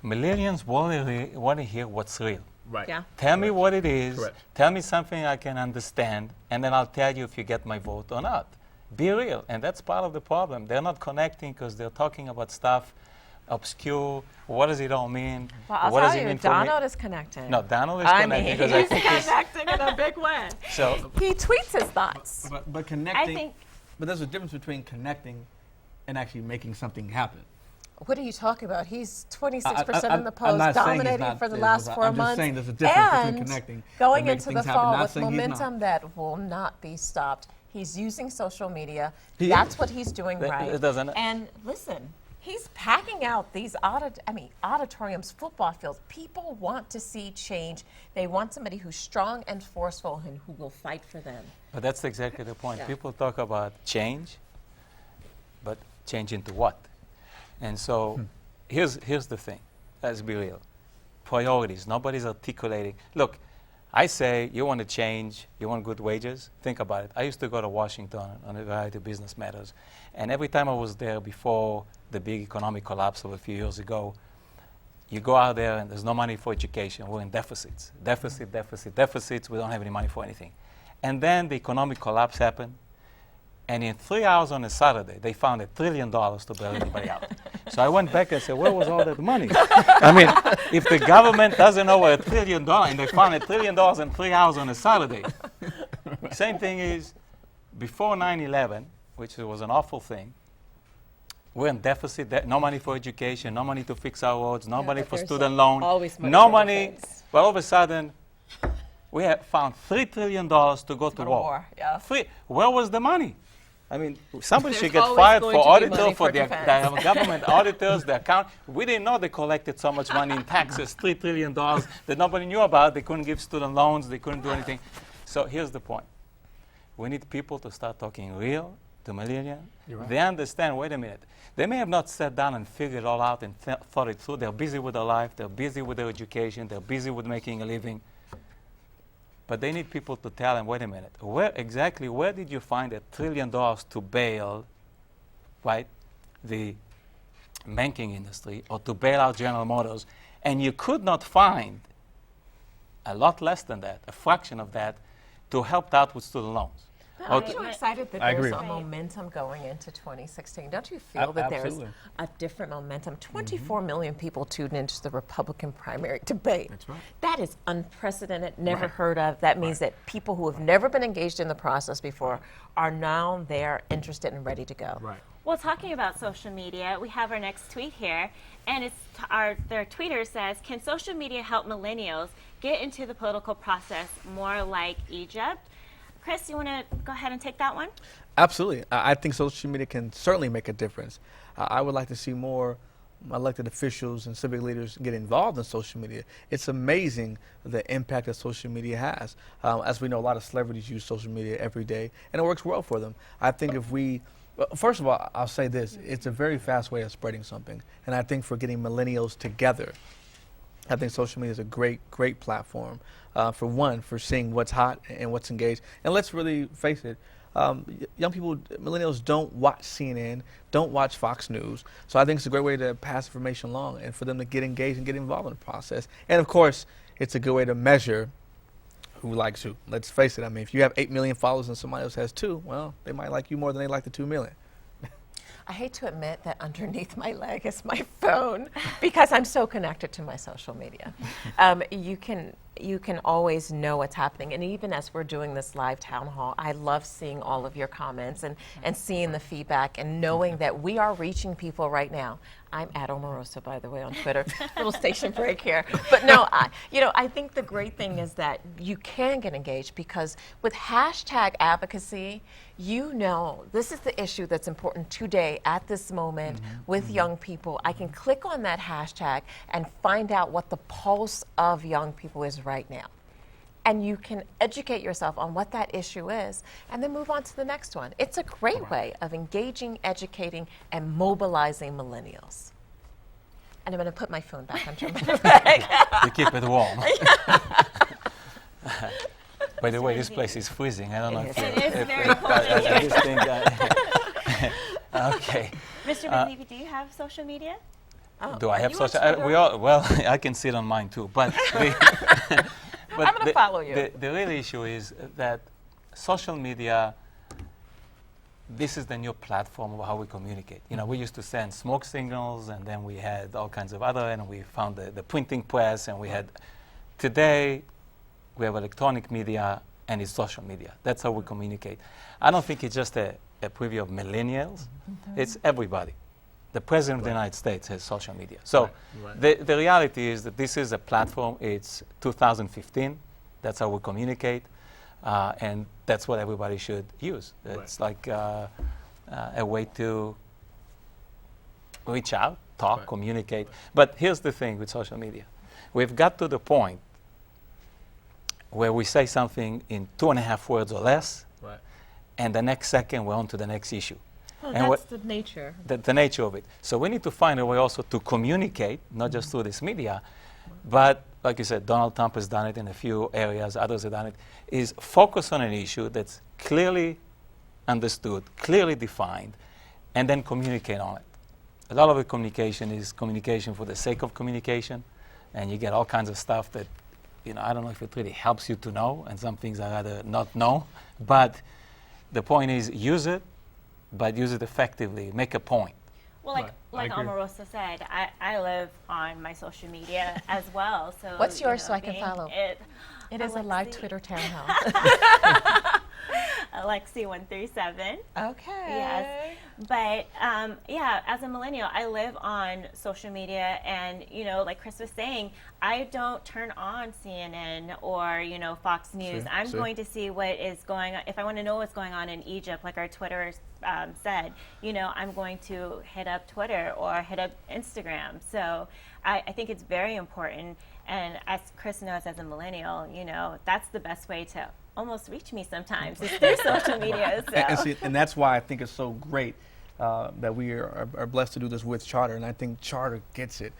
Millennials want to hear what's real. Right. Yeah. Tell me what it is. Correct. Tell me something I can understand, and then I'll tell you if you get my vote or not. Be real, and that's part of the problem. They're not connecting because they're talking about stuff obscure. What does it all mean? Well, I'll what does tell it you, mean for me? Donald is connecting. No, Donald is I connecting mean, because I he's think he's connecting in a big way. so. He tweets his thoughts. But I connecting. think But there's a difference between connecting and actually making something happen. What are you talking about? He's 26% I- in the I'm polls, not saying he's dominating not for the there, last but 4 I'm just months. saying there's a difference between and connecting going and making into the things happen. fall Not with saying he's not. momentum that will not be stopped. He's using social media. He That's is. what he's doing That- right. it doesn't- And listen, He's packing out these auditoriums, football fields. People want to see change. They want somebody who's strong and forceful and who will fight for them. But that's exactly the point. Yeah. People talk about change, but change into what? And so here's the thing. Let's be real. Priorities. Nobody's articulating. Look, I say you want to change, you want good wages, think about it. I used to go to Washington on a variety of business matters, and every time I was there before the big economic collapse of a few years ago, you go out there and there's no money for education. We're in deficits. Deficits. We don't have any money for anything. And then the economic collapse happened, and in 3 hours on a Saturday, they found $1 trillion to bail everybody out. So I went back and said, where was all that money? I mean, if the government doesn't know where $1 trillion, and they found $1 trillion in 3 hours on a Saturday. Same thing is, before 9/11, which was an awful thing, we're in deficit, no money for education, no money to fix our roads, no money but for there's student loan, always money no for money. defense. Well, all of a sudden, we have found $3 trillion to go to war. Yeah. Where was the money? I mean, somebody There's should get always fired going for to be auditor, money for for the defense. government auditors, the account. We didn't know they collected so much money in taxes, $3 trillion that nobody knew about. They couldn't give student loans. They couldn't do anything. So here's the point. We need people to start talking real to millennials. Right. They understand, wait a minute. They may have not sat down and figured it all out and thought it through. They're busy with their life. They're busy with their education. They're busy with making a living. But they need people to tell them, wait a minute, where did you find $1 trillion to bail, right, the banking industry or to bail out General Motors, and you could not find a lot less than that, a fraction of that, to help out with student loans. Aren't you excited that I there's agree. a momentum going into 2016? Don't you feel that there's Absolutely. a different momentum? 24 million people tuned into the Republican primary debate. That's right. That is unprecedented, never Right. heard of. That means that people who have never been engaged in the process before are now there, interested and ready to go. Right. Well, talking about social media, we have our next tweet here, and their tweeter says, "Can social media help millennials get into the political process more like Egypt?" Chris, you want to go ahead and take that one? Absolutely. I think social media can certainly make a difference. I would like to see more elected officials and civic leaders get involved in social media. It's amazing the impact that social media has. As we know, a lot of celebrities use social media every day, and it works well for them. I think if we, first of all, I'll say this, it's a very fast way of spreading something. And I think for getting millennials together, I think social media is a great platform for seeing what's hot and what's engaged. And let's really face it, young people, millennials don't watch CNN, don't watch Fox News. So I think it's a great way to pass information along and for them to get engaged and get involved in the process. And of course, it's a good way to measure who likes who. Let's face it, I mean, if you have 8 million followers and somebody else has 2, well, they might like you more than they like the 2 million. I hate to admit that underneath my leg is my phone because I'm so connected to my social media. You can always know what's happening. And even as we're doing this live town hall, I love seeing all of your comments and seeing the feedback and knowing that we are reaching people right now. I'm at Omarosa, by the way, on Twitter. Little station break here. But no, I think the great thing is that you can get engaged because with hashtag advocacy, you know this is the issue that's important today at this moment with young people. I can click on that hashtag and find out what the pulse of young people is right now. And you can educate yourself on what that issue is and then move on to the next one. It's a great way of engaging, educating, and mobilizing millennials. And I'm going to put my phone back under my bag. To keep it warm. By the way, this place is freezing. I don't know if It is very cold I in here. just think okay. Mr. Benlevy, do you have social media? Do I have you on social? Twitter? Well, I can sit on mine too. But I'm gonna follow you. The real issue is that social media. This is the new platform of how we communicate. You know, we used to send smoke signals, and then we had all kinds of other, and we found the printing press, and we had. Today, we have electronic media, and it's social media. That's how we communicate. I don't think it's just a preview of millennials. It's everybody. The President of the United States has social media. So the reality is that this is a platform. It's 2015. That's how we communicate. And that's what everybody should use. It's like a way to reach out, talk, Right. communicate. But here's the thing with social media. We've got to the point where we say something in 2.5 words or less, Right. and the next second we're on to the next issue. Well, And that's the nature. the nature of it. So we need to find a way also to communicate, not just through this media, but like you said, Donald Trump has done it in a few areas, others have done it, is focus on an issue that's clearly understood, clearly defined, and then communicate on it. A lot of the communication is communication for the sake of communication, and you get all kinds of stuff that, I don't know if it really helps you to know, and some things I rather not know, but the point is use it, but use it effectively, make a point. Well, Right. I like agree. Omarosa said, I live on my social media as well. So What's you yours know, so I can being follow? It is a live Alexi- Twitter channel. Alexi137. Okay. Yes. But yeah, as a millennial, I live on social media, and like Chris was saying, I don't turn on CNN or Fox News. I'm see. going to see what is going on. If I want to know what's going on in Egypt, like our Twitter said, I'm going to hit up Twitter or hit up Instagram. So I think it's very important. And as Chris knows, as a millennial, that's the best way to almost reach me sometimes is through social media. So. And that's why I think it's so great that we are blessed to do this with Charter, and I think Charter gets it.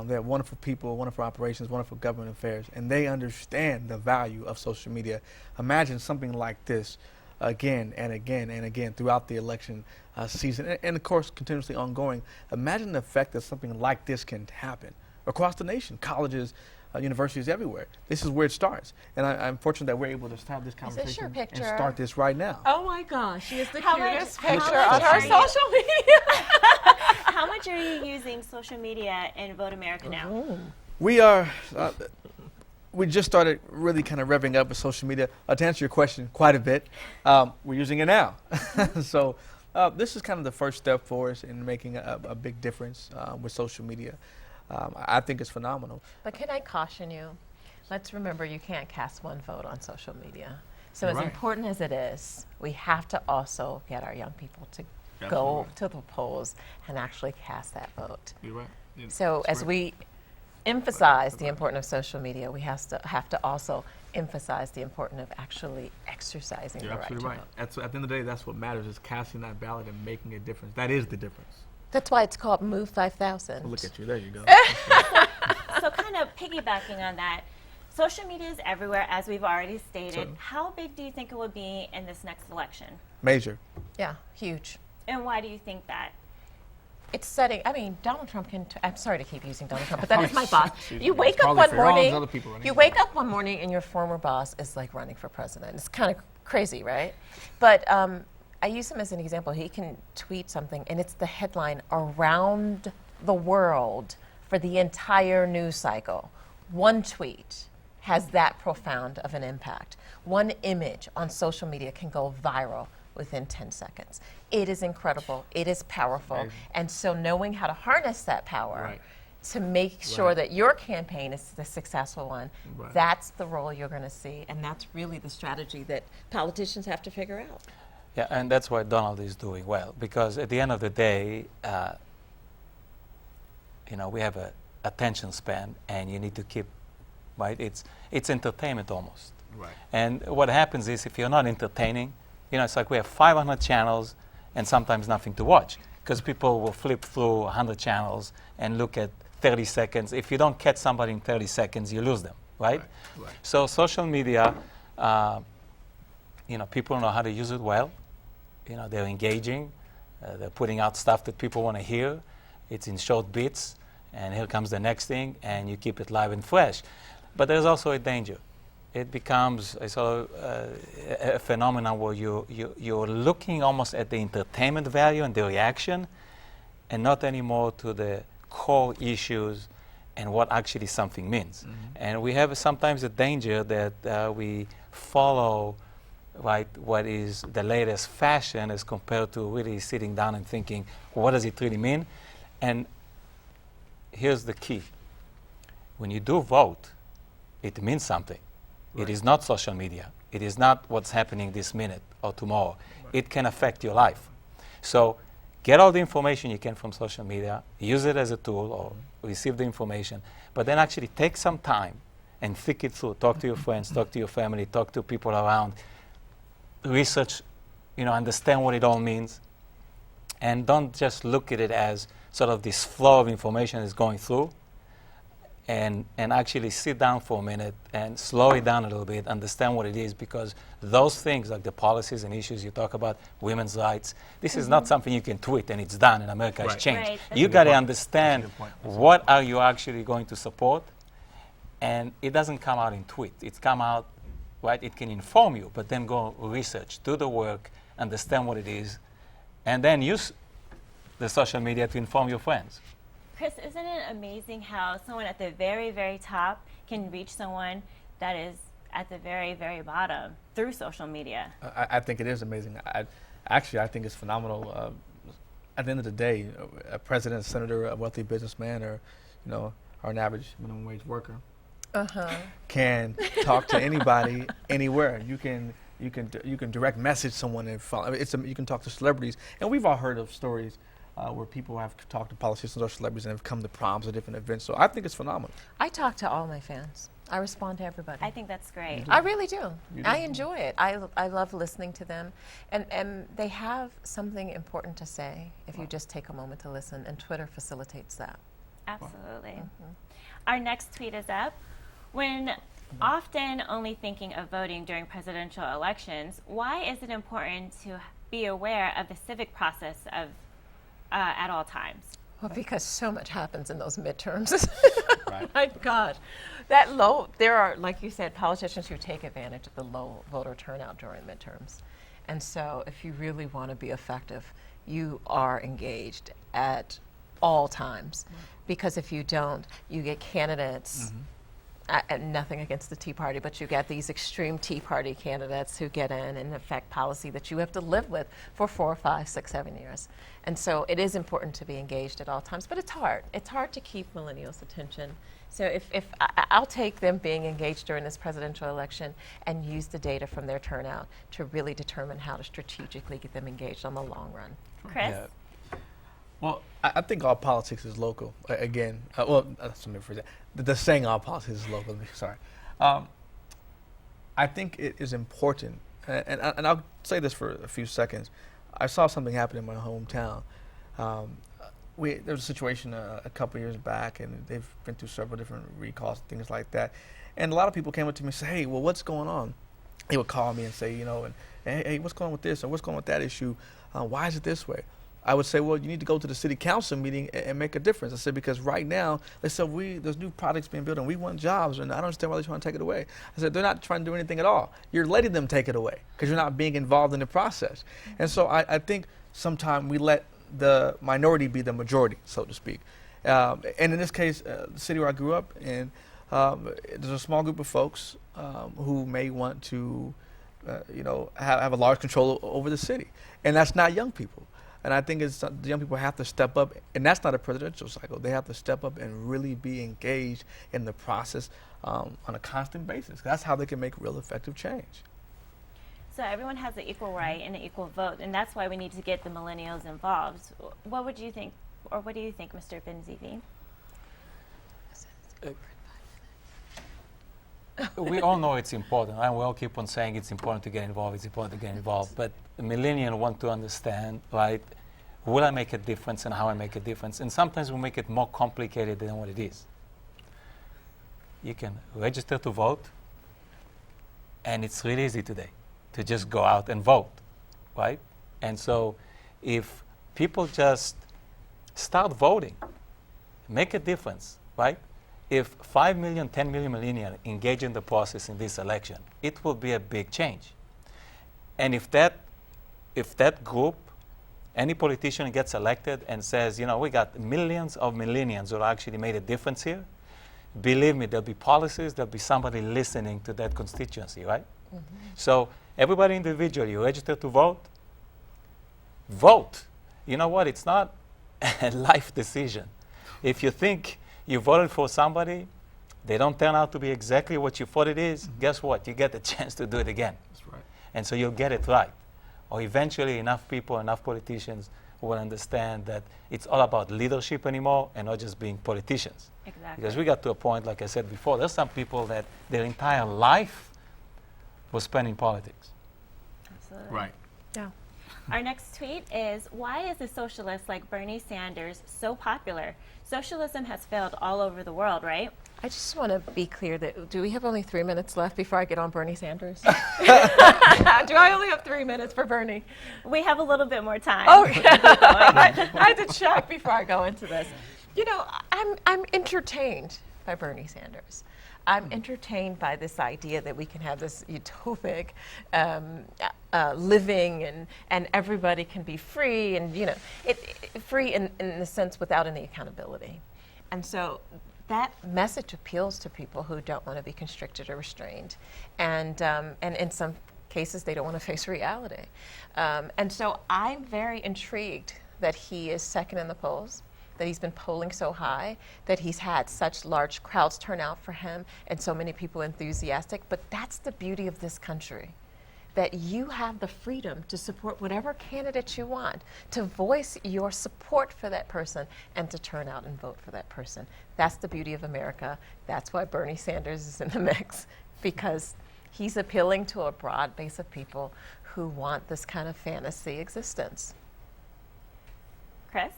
They're wonderful people, wonderful operations, wonderful government affairs, and they understand the value of social media. Imagine something like this again and again and again throughout the election season, and of course continuously ongoing. Imagine the effect that something like this can happen across the nation, colleges, universities everywhere. This is where it starts, and I'm fortunate that we're able to have this conversation your and picture? start this right now. Oh my gosh, she is the How cutest much- picture how on much our are you- social media. How much are you using social media in Vote America now? We are. We just started really kind of revving up with social media. To answer your question, quite a bit. We're using it now. So this is kind of the first step for us in making a big difference with social media. I think it's phenomenal. But can I caution you? Let's remember you can't cast one vote on social media. So You're as right. important as it is, we have to also get our young people to go to the polls and actually cast that vote. You're right. So as we emphasize the importance of social media, we have to also emphasize the importance of actually exercising You're the right absolutely to right. vote. At the end of the day, that's what matters, is casting that ballot and making a difference. That is the difference. That's why it's called Move 5000. Well, look at you. There you go. So kind of piggybacking on that, social media is everywhere, as we've already stated. Certainly. How big do you think it will be in this next election? Major. Yeah, huge. And why do you think that? It's setting, Donald Trump I'm sorry to keep using Donald Trump, but that is my boss. Excuse You me. wake It's up probably one for all these morning, other people running you for wake up one morning and your former boss is like running for president. It's kind of crazy, right? But I use him as an example. He can tweet something and it's the headline around the world for the entire news cycle. One tweet has that profound of an impact. One image on social media can go viral within 10 seconds. It is incredible. It is powerful. Amazing. And so knowing how to harness that power Right. to make sure Right. that your campaign is the successful one, Right. that's the role you're going to see. And that's really the strategy that politicians have to figure out. Yeah, and that's why Donald is doing well, because at the end of the day, we have a attention span, and you need to keep, right? It's entertainment almost. Right. And what happens is, if you're not entertaining, it's like we have 500 channels and sometimes nothing to watch, because people will flip through 100 channels and look at 30 seconds. If you don't catch somebody in 30 seconds, you lose them, right? Right. So social media, people know how to use it well. They're engaging. They're putting out stuff that people want to hear. It's in short bits, and here comes the next thing, and you keep it live and fresh. But there's also a danger. It becomes a phenomenon where you're looking almost at the entertainment value and the reaction, and not anymore to the core issues and what actually something means. And we have sometimes a danger that we follow, right, what is the latest fashion as compared to really sitting down and thinking, what does it really mean? And here's the key. When you do vote, it means something. It is not social media. It is not what's happening this minute or tomorrow. It can affect your life. So Get all the information you can from social media, use it as a tool or receive the information, but then actually take some time and think it through. Talk to your friends, talk to your family, talk to people around, research, understand what it all means, and don't just look at it as sort of this flow of information is going through, and actually sit down for a minute and slow it down a little bit, understand what it is, because those things like the policies and issues you talk about, women's rights, this is not something you can tweet and it's done and America has Right. changed. Right, that's You a got to good point. understand That's a good point. what are you actually going to support, and it doesn't come out in tweet. It's come out, right? It can inform you, but then go research, do the work, understand what it is, and then use the social media to inform your friends. Chris, isn't it amazing how someone at the very, very top can reach someone that is at the very, very bottom through social media? I think it is amazing. I think it's phenomenal. At the end of the day, a president, a senator, a wealthy businessman, or or an average minimum wage worker can talk to anybody anywhere. You can direct message someone and follow. You can talk to celebrities, and we've all heard of stories where people have talked to politicians or celebrities and have come to proms or different events. So I think it's phenomenal. I talk to all my fans. I respond to everybody. I think that's great. I really do. You I do? enjoy it. I love listening to them. And they have something important to say if you just take a moment to listen, and Twitter facilitates that. Absolutely. Our next tweet is up. When often only thinking of voting during presidential elections, why is it important to be aware of the civic process of at all times? Well, because so much happens in those midterms. Right. My God. There are, like you said, politicians who take advantage of the low voter turnout during midterms. And so if you really want to be effective, you are engaged at all times. Because if you don't, you get candidates, and nothing against the Tea Party, but you get these extreme Tea Party candidates who get in and affect policy that you have to live with for 4, 5, 6, 7 years. And so it is important to be engaged at all times, but it's hard. It's hard to keep millennials' attention. So if I'll take them being engaged during this presidential election and use the data from their turnout to really determine how to strategically get them engaged on the long run. Chris? Yeah. Well, I think all politics is local. Again, let me phrase that. The saying all politics is local. Sorry. I think it is important, and I'll say this for a few seconds. I saw something happen in my hometown. There was a situation a couple years back, and they've been through several different recalls, things like that. And a lot of people came up to me and said, "Hey, well, what's going on?" They would call me and say, "Hey, what's going on with this, or what's going on with that issue? Why is it this way?" I would say, well, you need to go to the city council meeting and make a difference. I said, because right now, they said, there's new projects being built and we want jobs, and I don't understand why they're trying to take it away. I said, they're not trying to do anything at all. You're letting them take it away because you're not being involved in the process. And so I think sometimes we let the minority be the majority, so to speak. And in this case, the city where I grew up in, there's a small group of folks who may want to, have a large control over the city. And that's not young people. And I think the young people have to step up, and that's not a presidential cycle. They have to step up and really be engaged in the process on a constant basis. That's how they can make real effective change. So everyone has an equal right and an equal vote, and that's why we need to get the millennials involved. What would you think, or what do you think, Mr. Ben-Zivi? We all know it's important, and we all keep on saying it's important to get involved, it's important to get involved. But the millennials want to understand, right, will I make a difference and how I make a difference? And sometimes we make it more complicated than what it is. You can register to vote, and it's really easy today to just go out and vote, right? And so if people just start voting, make a difference, right? If 5 million, 10 million millennials engage in the process in this election, it will be a big change. And if that group, any politician gets elected and says, we got millions of millennials who actually made a difference here, believe me, there'll be policies, there'll be somebody listening to that constituency, right? So everybody individually register to vote. Vote. You know what? It's not a life decision. If you think you voted for somebody, they don't turn out to be exactly what you thought it is, guess what? You get the chance to do it again. That's right. And so you'll get it right. Or eventually enough people, enough politicians who will understand that it's all about leadership anymore and not just being politicians. Exactly. Because we got to a point, like I said before, there's some people that their entire life was spent in politics. Absolutely. Right. Yeah. Our next tweet is, why is a socialist like Bernie Sanders so popular? Socialism has failed all over the world, right? I just want to be clear that, do we have only 3 minutes left before I get on Bernie Sanders? Do I only have 3 minutes for Bernie? We have a little bit more time. Okay. I had to check before I go into this. You know, I'm entertained by Bernie Sanders. I'm entertained by this idea that we can have this utopic living and everybody can be free and, you know, free in the sense without any accountability. And so that message appeals to people who don't want to be constricted or restrained. And in some cases, they don't want to face reality. And so I'm very intrigued that he is second in the polls, that he's been polling so high, that he's had such large crowds turn out for him and so many people enthusiastic. But that's the beauty of this country, that you have the freedom to support whatever candidate you want, to voice your support for that person and to turn out and vote for that person. That's the beauty of America. That's why Bernie Sanders is in the mix, because he's appealing to a broad base of people who want this kind of fantasy existence. Chris?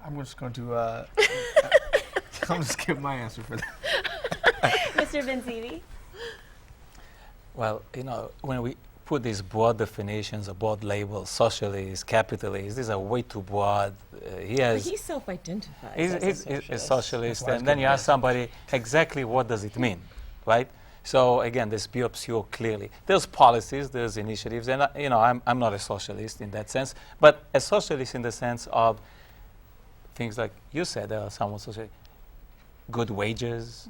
I'm just going to I'm going to skip my answer for that. Mr. Benzivi? Well, you know, when we put these broad definitions, or broad labels, socialist, capitalist, these are way too broad. He's self-identified He's a socialist, That's and then you ask yes. somebody exactly what does it mean, right? So again, this be obscure clearly. There's policies, there's initiatives, and you know, I'm not a socialist in that sense, but a socialist in the sense of things like you said, somewhat social, good wages,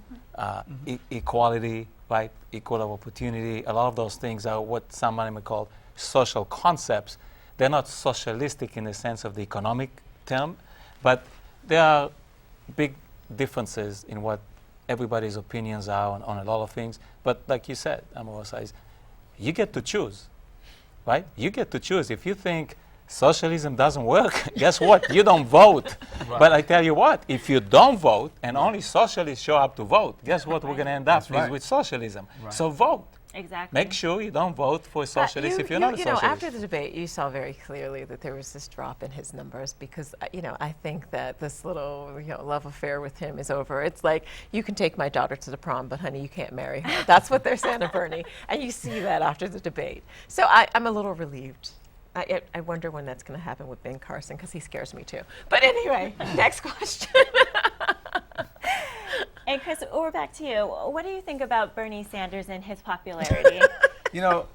equality, right? Equal opportunity. A lot of those things are what somebody may call social concepts. They're not socialistic in the sense of the economic term, but there are big differences in what everybody's opinions are on a lot of things. But like you said, Amorosa, you get to choose, right? You get to choose. If you think socialism doesn't work, guess what? You don't vote. Right. But I tell you what, if you don't vote and only socialists show up to vote, guess what we're going to end up That's right. is with socialism. Right. So vote. Exactly. Make sure you don't vote for a socialist if you're not a you know, socialist. after the debate, you saw very clearly that there was this drop in his numbers because, you know, I think that this little, you know, love affair with him is over. It's like, you can take my daughter to the prom, but honey, you can't marry her. That's what they're saying to Bernie. And you see that after the debate. So I'm a little relieved. I wonder when that's going to happen with Ben Carson because he scares me too. But anyway, next question. And Chris, we're back to you. What do you think about Bernie Sanders and his popularity? You know,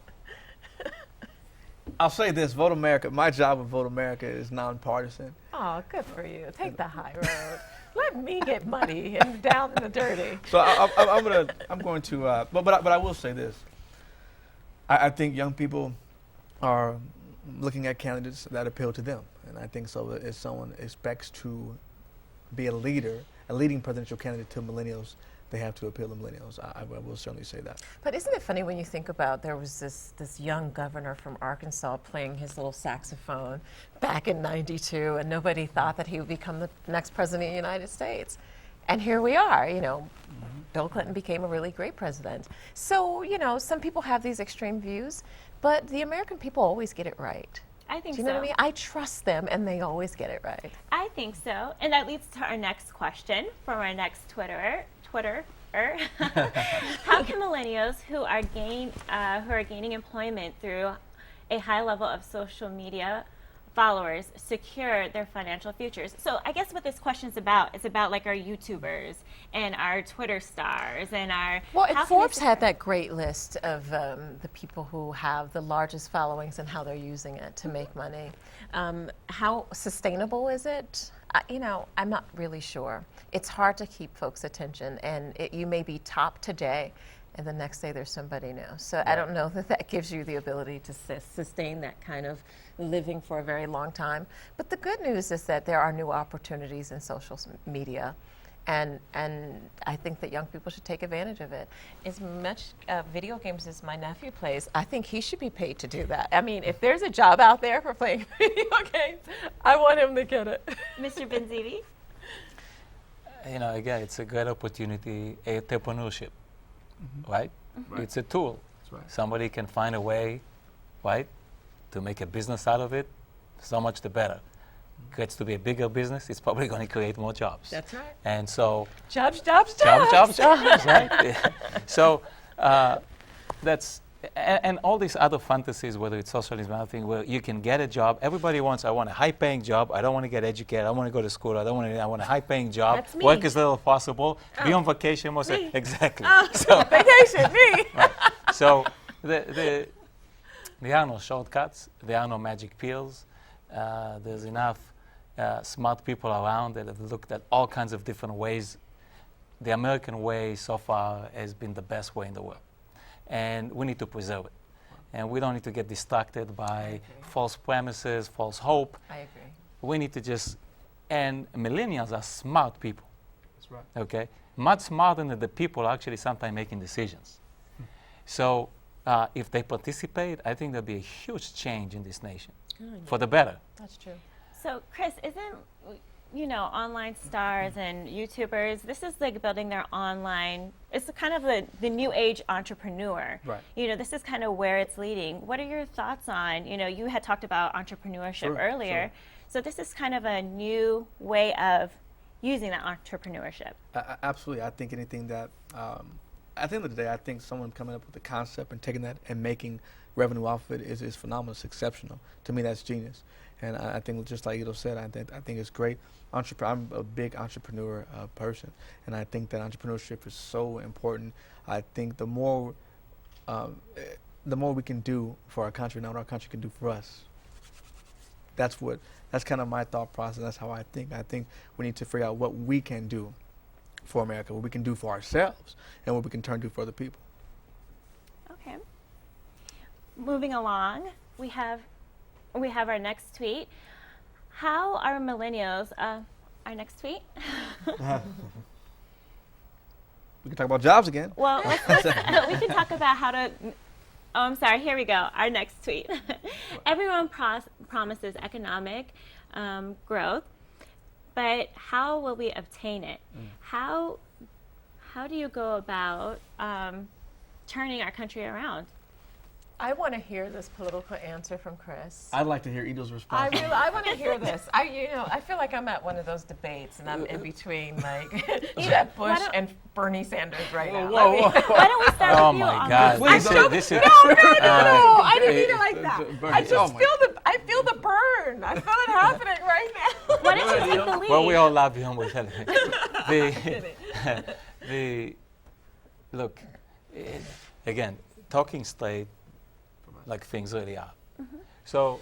I'll say this, Vote America, my job with Vote America is nonpartisan. Oh, good for you. Take the high road. Let me get muddy and down in the dirty. So I'm going to, but I will say this. I think young people are looking at candidates that appeal to them. And I think so if someone expects to be a leading presidential candidate to millennials, they have to appeal to millennials. I will certainly say that. But isn't it funny when you think about there was this young governor from Arkansas playing his little saxophone back in '92, and nobody thought that he would become the next president of the United States. And here we are, you know, Bill Clinton became a really great president. So, you know, some people have these extreme views, but the American people always get it right. I think Do you know so. what I mean? I trust them, and they always get it right. I think so. And that leads to our next question from our next Twitterer. How can millennials who are gaining employment through a high level of social media followers secure their financial futures? So I guess what this question is about like our YouTubers and our Twitter stars and our... Well, how and can they Forbes had secure- that great list of the people who have the largest followings and how they're using it to make money. How sustainable is it? You know, I'm not really sure. It's hard to keep folks' attention, and you may be top today, and the next day there's somebody new. So I don't know that gives you the ability to sustain that kind of living for a very long time. But the good news is that there are new opportunities in social media. and I think that young people should take advantage of it. As much video games as my nephew plays, I think he should be paid to do that. I mean, if there's a job out there for playing video games, I want him to get it. Mr. Benzivi? Again, it's a great opportunity, entrepreneurship, right? It's a tool. That's right. Somebody can find a way, right, to make a business out of it, so much the better. Gets to be a bigger business, it's probably going to create more jobs. That's right. And so, Jobs. jobs, right? Yeah. So that's, and all these other fantasies, whether it's socialism or other thing, where you can get a job. Everybody wants, I want a high-paying job. I don't want to get educated. I don't want to go to school. I want a high-paying job. That's me. Work as little as possible. Be on vacation most. Me. Exactly. So, vacation, me. Right. So there are no shortcuts. There are no magic pills. There's enough smart people around that have looked at all kinds of different ways. The American way so far has been the best way in the world. And we need to preserve it. And we don't need to get distracted by false premises, false hope. I agree. We need to just, and millennials are smart people, That's right. okay? Much smarter than the people actually sometimes making decisions. So if they participate, I think there'll be a huge change in this nation for the better. That's true. So, Chris, isn't, online stars and YouTubers, this is like building their online, it's kind of the new age entrepreneur. Right. This is kind of where it's leading. What are your thoughts on, you had talked about entrepreneurship Sure, earlier. sure. So this is kind of a new way of using that entrepreneurship. Absolutely. I think anything that, at the end of the day, I think someone coming up with a concept and taking that and making revenue off of it is phenomenal. It's exceptional. To me, that's genius. And I think, just like Ido said, I think it's great. I'm a big entrepreneur person, and I think that entrepreneurship is so important. I think the more we can do for our country, not what our country can do for us. That's kind of my thought process. That's how I think. I think we need to figure out what we can do for America, what we can do for ourselves, and what we can turn to for other people. Okay. Moving along, we have our next tweet. How are millennials, our next tweet? We can talk about jobs again. Well, we can talk about how to, I'm sorry, here we go, our next tweet. Everyone promises economic growth, but how will we obtain it? How do you go about turning our country around? I want to hear this political answer from Chris. I'd like to hear Ido's response. I want to hear this. I feel like I'm at one of those debates, and I'm in between like Jeb Bush and Bernie Sanders right now. Whoa, whoa, whoa. Why don't we start Oh with you my on God! this? This is No, I didn't mean it like that. Bernie, I just oh my- feel the burn. I feel it happening right now. Why don't you take the lead? Well, we all love you, and we're telling you. Look, again, talking straight, like things really are. So,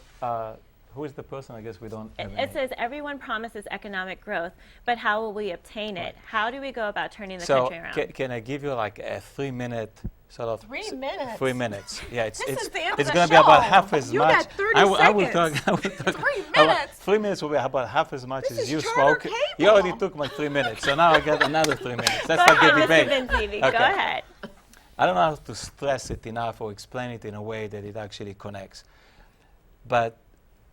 who is the person? I guess we don't. Have It any. says everyone promises economic growth, but how will we obtain it? How do we go about turning the So, country around? can I give you like a 3-minute sort of? 3 minutes? 3 minutes. Yeah, This is the end of it's the going to be about show. half as You much. got 30 I will talk. seconds. I will talk 3 about- minutes? 3 minutes will be about half as much This as is you Charter spoke. Cable. You already took my 3 minutes, so now I got another 3 minutes. Let's Go not get ahead, debate. Mr. Benzivi, go Okay. ahead. I don't know how to stress it enough or explain it in a way that it actually connects. But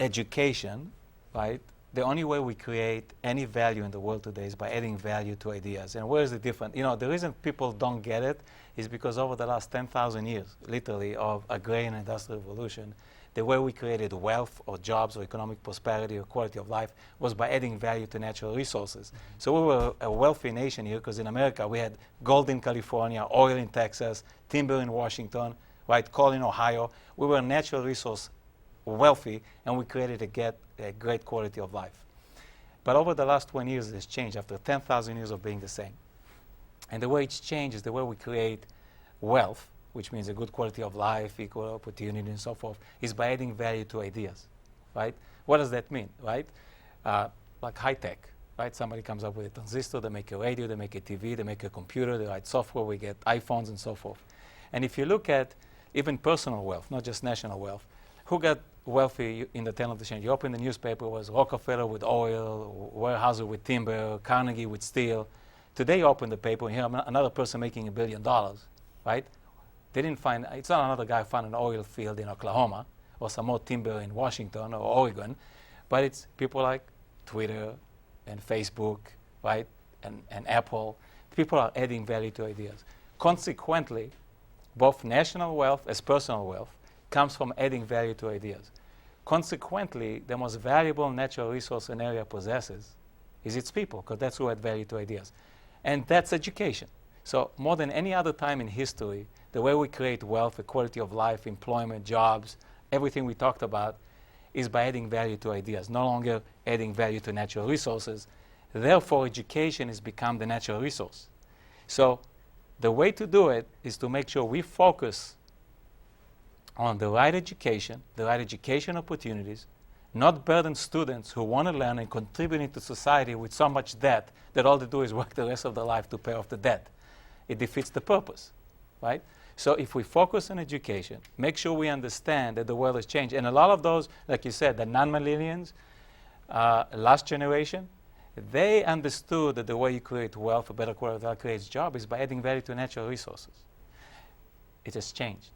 education, right? The only way we create any value in the world today is by adding value to ideas. And where is the difference? The reason people don't get it is because over the last 10,000 years, literally, of agrarian and industrial revolution, the way we created wealth or jobs or economic prosperity or quality of life was by adding value to natural resources. So we were a wealthy nation here because in America we had gold in California, oil in Texas, timber in Washington, right, coal in Ohio. We were natural resource wealthy, and we created a great quality of life. But over the last 20 years, it's changed after 10,000 years of being the same. And the way it's changed is the way we create wealth, which means a good quality of life, equal opportunity, and so forth, is by adding value to ideas, right? What does that mean, right? Like high tech, right? Somebody comes up with a transistor, they make a radio, they make a TV, they make a computer, they write software, we get iPhones and so forth. And if you look at even personal wealth, not just national wealth, who got wealthy in the turn of the century? You open the newspaper, it was Rockefeller with oil, Weyerhaeuser with timber, Carnegie with steel. Today you open the paper and you hear another person making $1 billion, right? They didn't find, it's not another guy found an oil field in Oklahoma or some more timber in Washington or Oregon, but it's people like Twitter and Facebook, right, and Apple. People are adding value to ideas. Consequently, both national wealth as personal wealth comes from adding value to ideas. Consequently, the most valuable natural resource an area possesses is its people, because that's who add value to ideas. And that's education. So more than any other time in history, the way we create wealth, the quality of life, employment, jobs, everything we talked about is by adding value to ideas, no longer adding value to natural resources. Therefore, education has become the natural resource. So the way to do it is to make sure we focus on the right education opportunities, not burden students who want to learn and contribute into society with so much debt that all they do is work the rest of their life to pay off the debt. It defeats the purpose, right? So if we focus on education, make sure we understand that the world has changed. And a lot of those, like you said, the non-millennials, last generation, they understood that the way you create wealth, a better quality of life creates jobs, is by adding value to natural resources. It has changed.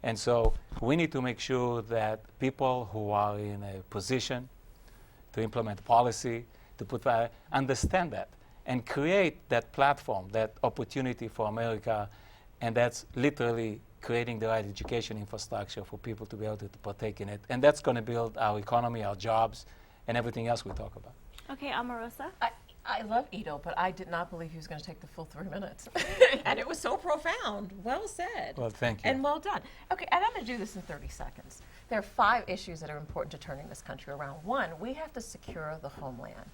And so we need to make sure that people who are in a position to implement policy, to put understand that and create that platform, that opportunity for America, and that's literally creating the right education infrastructure for people to be able to partake in it. And that's going to build our economy, our jobs, and everything else we talk about. Okay, Omarosa. I love Ido, but I did not believe he was going to take the full 3 minutes. And it was so profound. Well said. Well, thank you. And well done. Okay, and I'm going to do this in 30 seconds. There are 5 issues that are important to turning this country around. 1, we have to secure the homeland.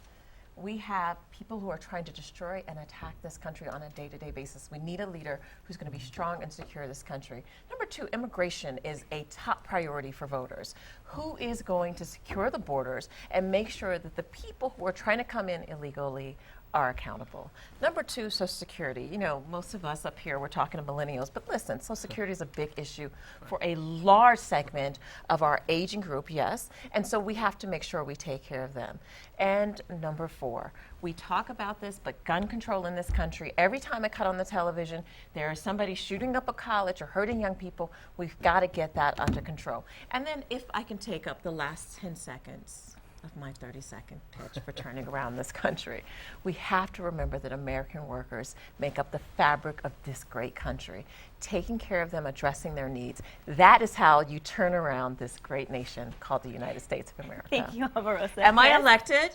We have people who are trying to destroy and attack this country on a day-to-day basis. We need a leader who's going to be strong and secure this country. Number 2, immigration is a top priority for voters. Who is going to secure the borders and make sure that the people who are trying to come in illegally are accountable? Number 2, Social Security. You know, most of us up here, we're talking to millennials, but listen, Social Security is a big issue for a large segment of our aging group, yes, and so we have to make sure we take care of them. And number 4, we talk about this, but gun control in this country, every time I cut on the television, there is somebody shooting up a college or hurting young people. We've got to get that under control. And then if I can take up the last 10 seconds of my 30-second pitch for turning around this country, we have to remember that American workers make up the fabric of this great country. Taking care of them, addressing their needs, that is how you turn around this great nation called the United States of America. Thank you, Omarosa. Am I elected?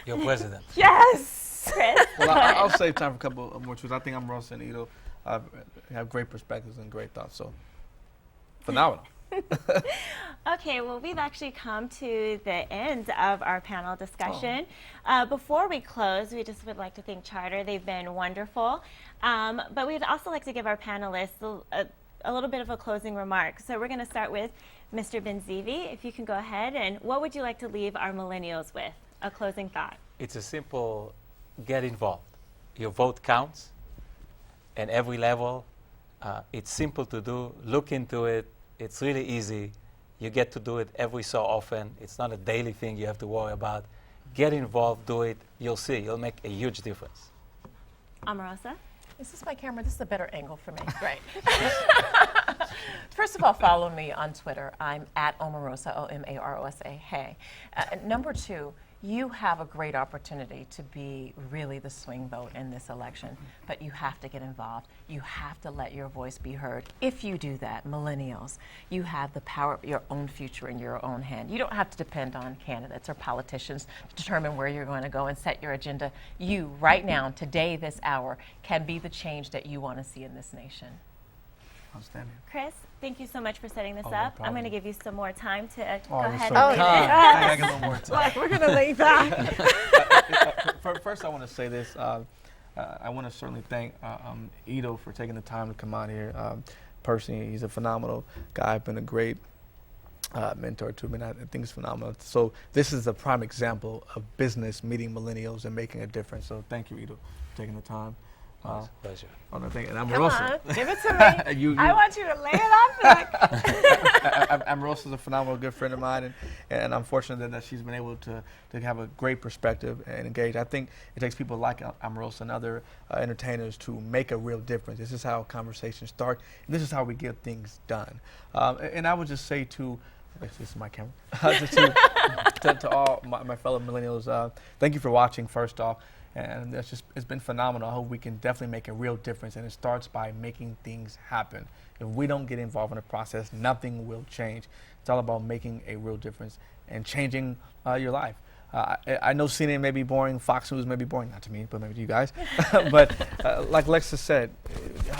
You're president. Yes! Chris? Well, I'll save time for a couple of more truths. I think Omarosa and Ido have great perspectives and great thoughts. So, phenomenal. Okay, well, we've actually come to the end of our panel discussion. Before we close, we just would like to thank Charter. They've been wonderful. But we'd also like to give our panelists a little bit of a closing remark. So we're going to start with Mr. Benzivi. If you can go ahead, and what would you like to leave our millennials with? A closing thought. It's a simple, get involved. Your vote counts, and every level. It's simple to do. Look into it. It's really easy. You get to do it every so often. It's not a daily thing you have to worry about. Get involved, do it. You'll see. You'll make a huge difference. Omarosa? Is this my camera? This is a better angle for me. Great. First of all, follow me on Twitter. I'm at Omarosa, O-M-A-R-O-S-A. Hey. Number 2, you have a great opportunity to be really the swing vote in this election, but you have to get involved. You have to let your voice be heard. If you do that, millennials, you have the power of your own future in your own hand. You don't have to depend on candidates or politicians to determine where you're going to go and set your agenda. You, right now, today, this hour, can be the change that you want to see in this nation. Outstanding. Chris, thank you so much for setting this Oh, no up. I'm problem. going to give you some more time to go you're ahead so and kind. I got a little more time. Like, we're going to leave that. First, I want to say this. I want to certainly thank Ido for taking the time to come out here. Personally, he's a phenomenal guy. Been a great mentor to me, and I think it's phenomenal. So this is a prime example of business meeting millennials and making a difference. So thank you, Ido, for taking the time. It's a pleasure. And I'm Come Russell. on, give it to me. You- I want you to lay it on thick. Omarosa's a phenomenal good friend of mine, and I'm fortunate that she's been able to have a great perspective and engage. I think it takes people like Omarosa and other entertainers to make a real difference. This is how conversations start, and this is how we get things done. And I would just say to, this is my camera, just to all my fellow millennials, thank you for watching, first off. And it's been phenomenal. I hope we can definitely make a real difference, and it starts by making things happen. If we don't get involved in the process, nothing will change. It's all about making a real difference and changing your life. I know CNN may be boring, Fox News may be boring, not to me, but maybe to you guys. But like Lexa said,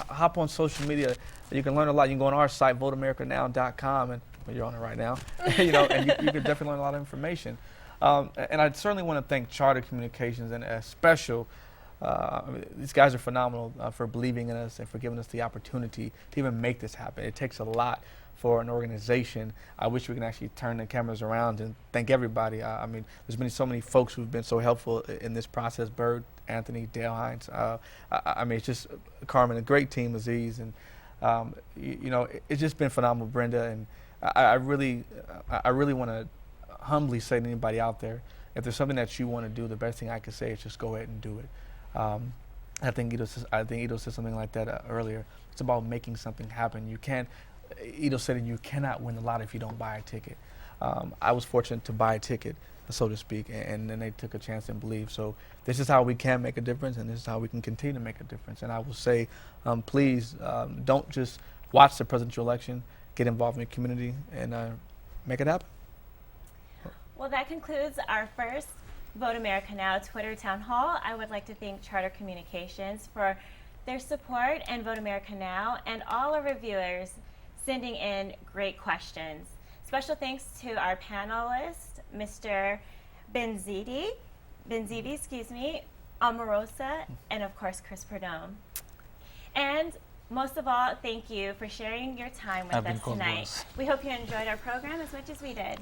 hop on social media. You can learn a lot. You can go on our site, voteamericanow.com, and well, you're on it right now. And you can definitely learn a lot of information. And I certainly want to thank Charter Communications and a special, these guys are phenomenal for believing in us and for giving us the opportunity to even make this happen. It takes a lot for an organization. I wish we can actually turn the cameras around and thank everybody. I mean, there's been so many folks who've been so helpful in this process. Bird, Anthony, Dale Hines. I mean, it's just Carmen, a great team, Aziz, and it's just been phenomenal, Brenda. And I really want to humbly say to anybody out there, if there's something that you want to do, the best thing I can say is just go ahead and do it. I think Ido said something like that earlier. It's about making something happen. Ido said you cannot win the lottery if you don't buy a ticket. I was fortunate to buy a ticket, so to speak, and then they took a chance and believed. So this is how we can make a difference, and this is how we can continue to make a difference. And I will say, please don't just watch the presidential election, get involved in the community, and make it happen. Well, that concludes our first Vote America Now Twitter Town Hall. I would like to thank Charter Communications for their support and Vote America Now, and all our reviewers sending in great questions. Special thanks to our panelists, Mr. Benzivi, Omarosa, and of course, Chris Perdome. And most of all, thank you for sharing your time with us tonight. We hope you enjoyed our program as much as we did.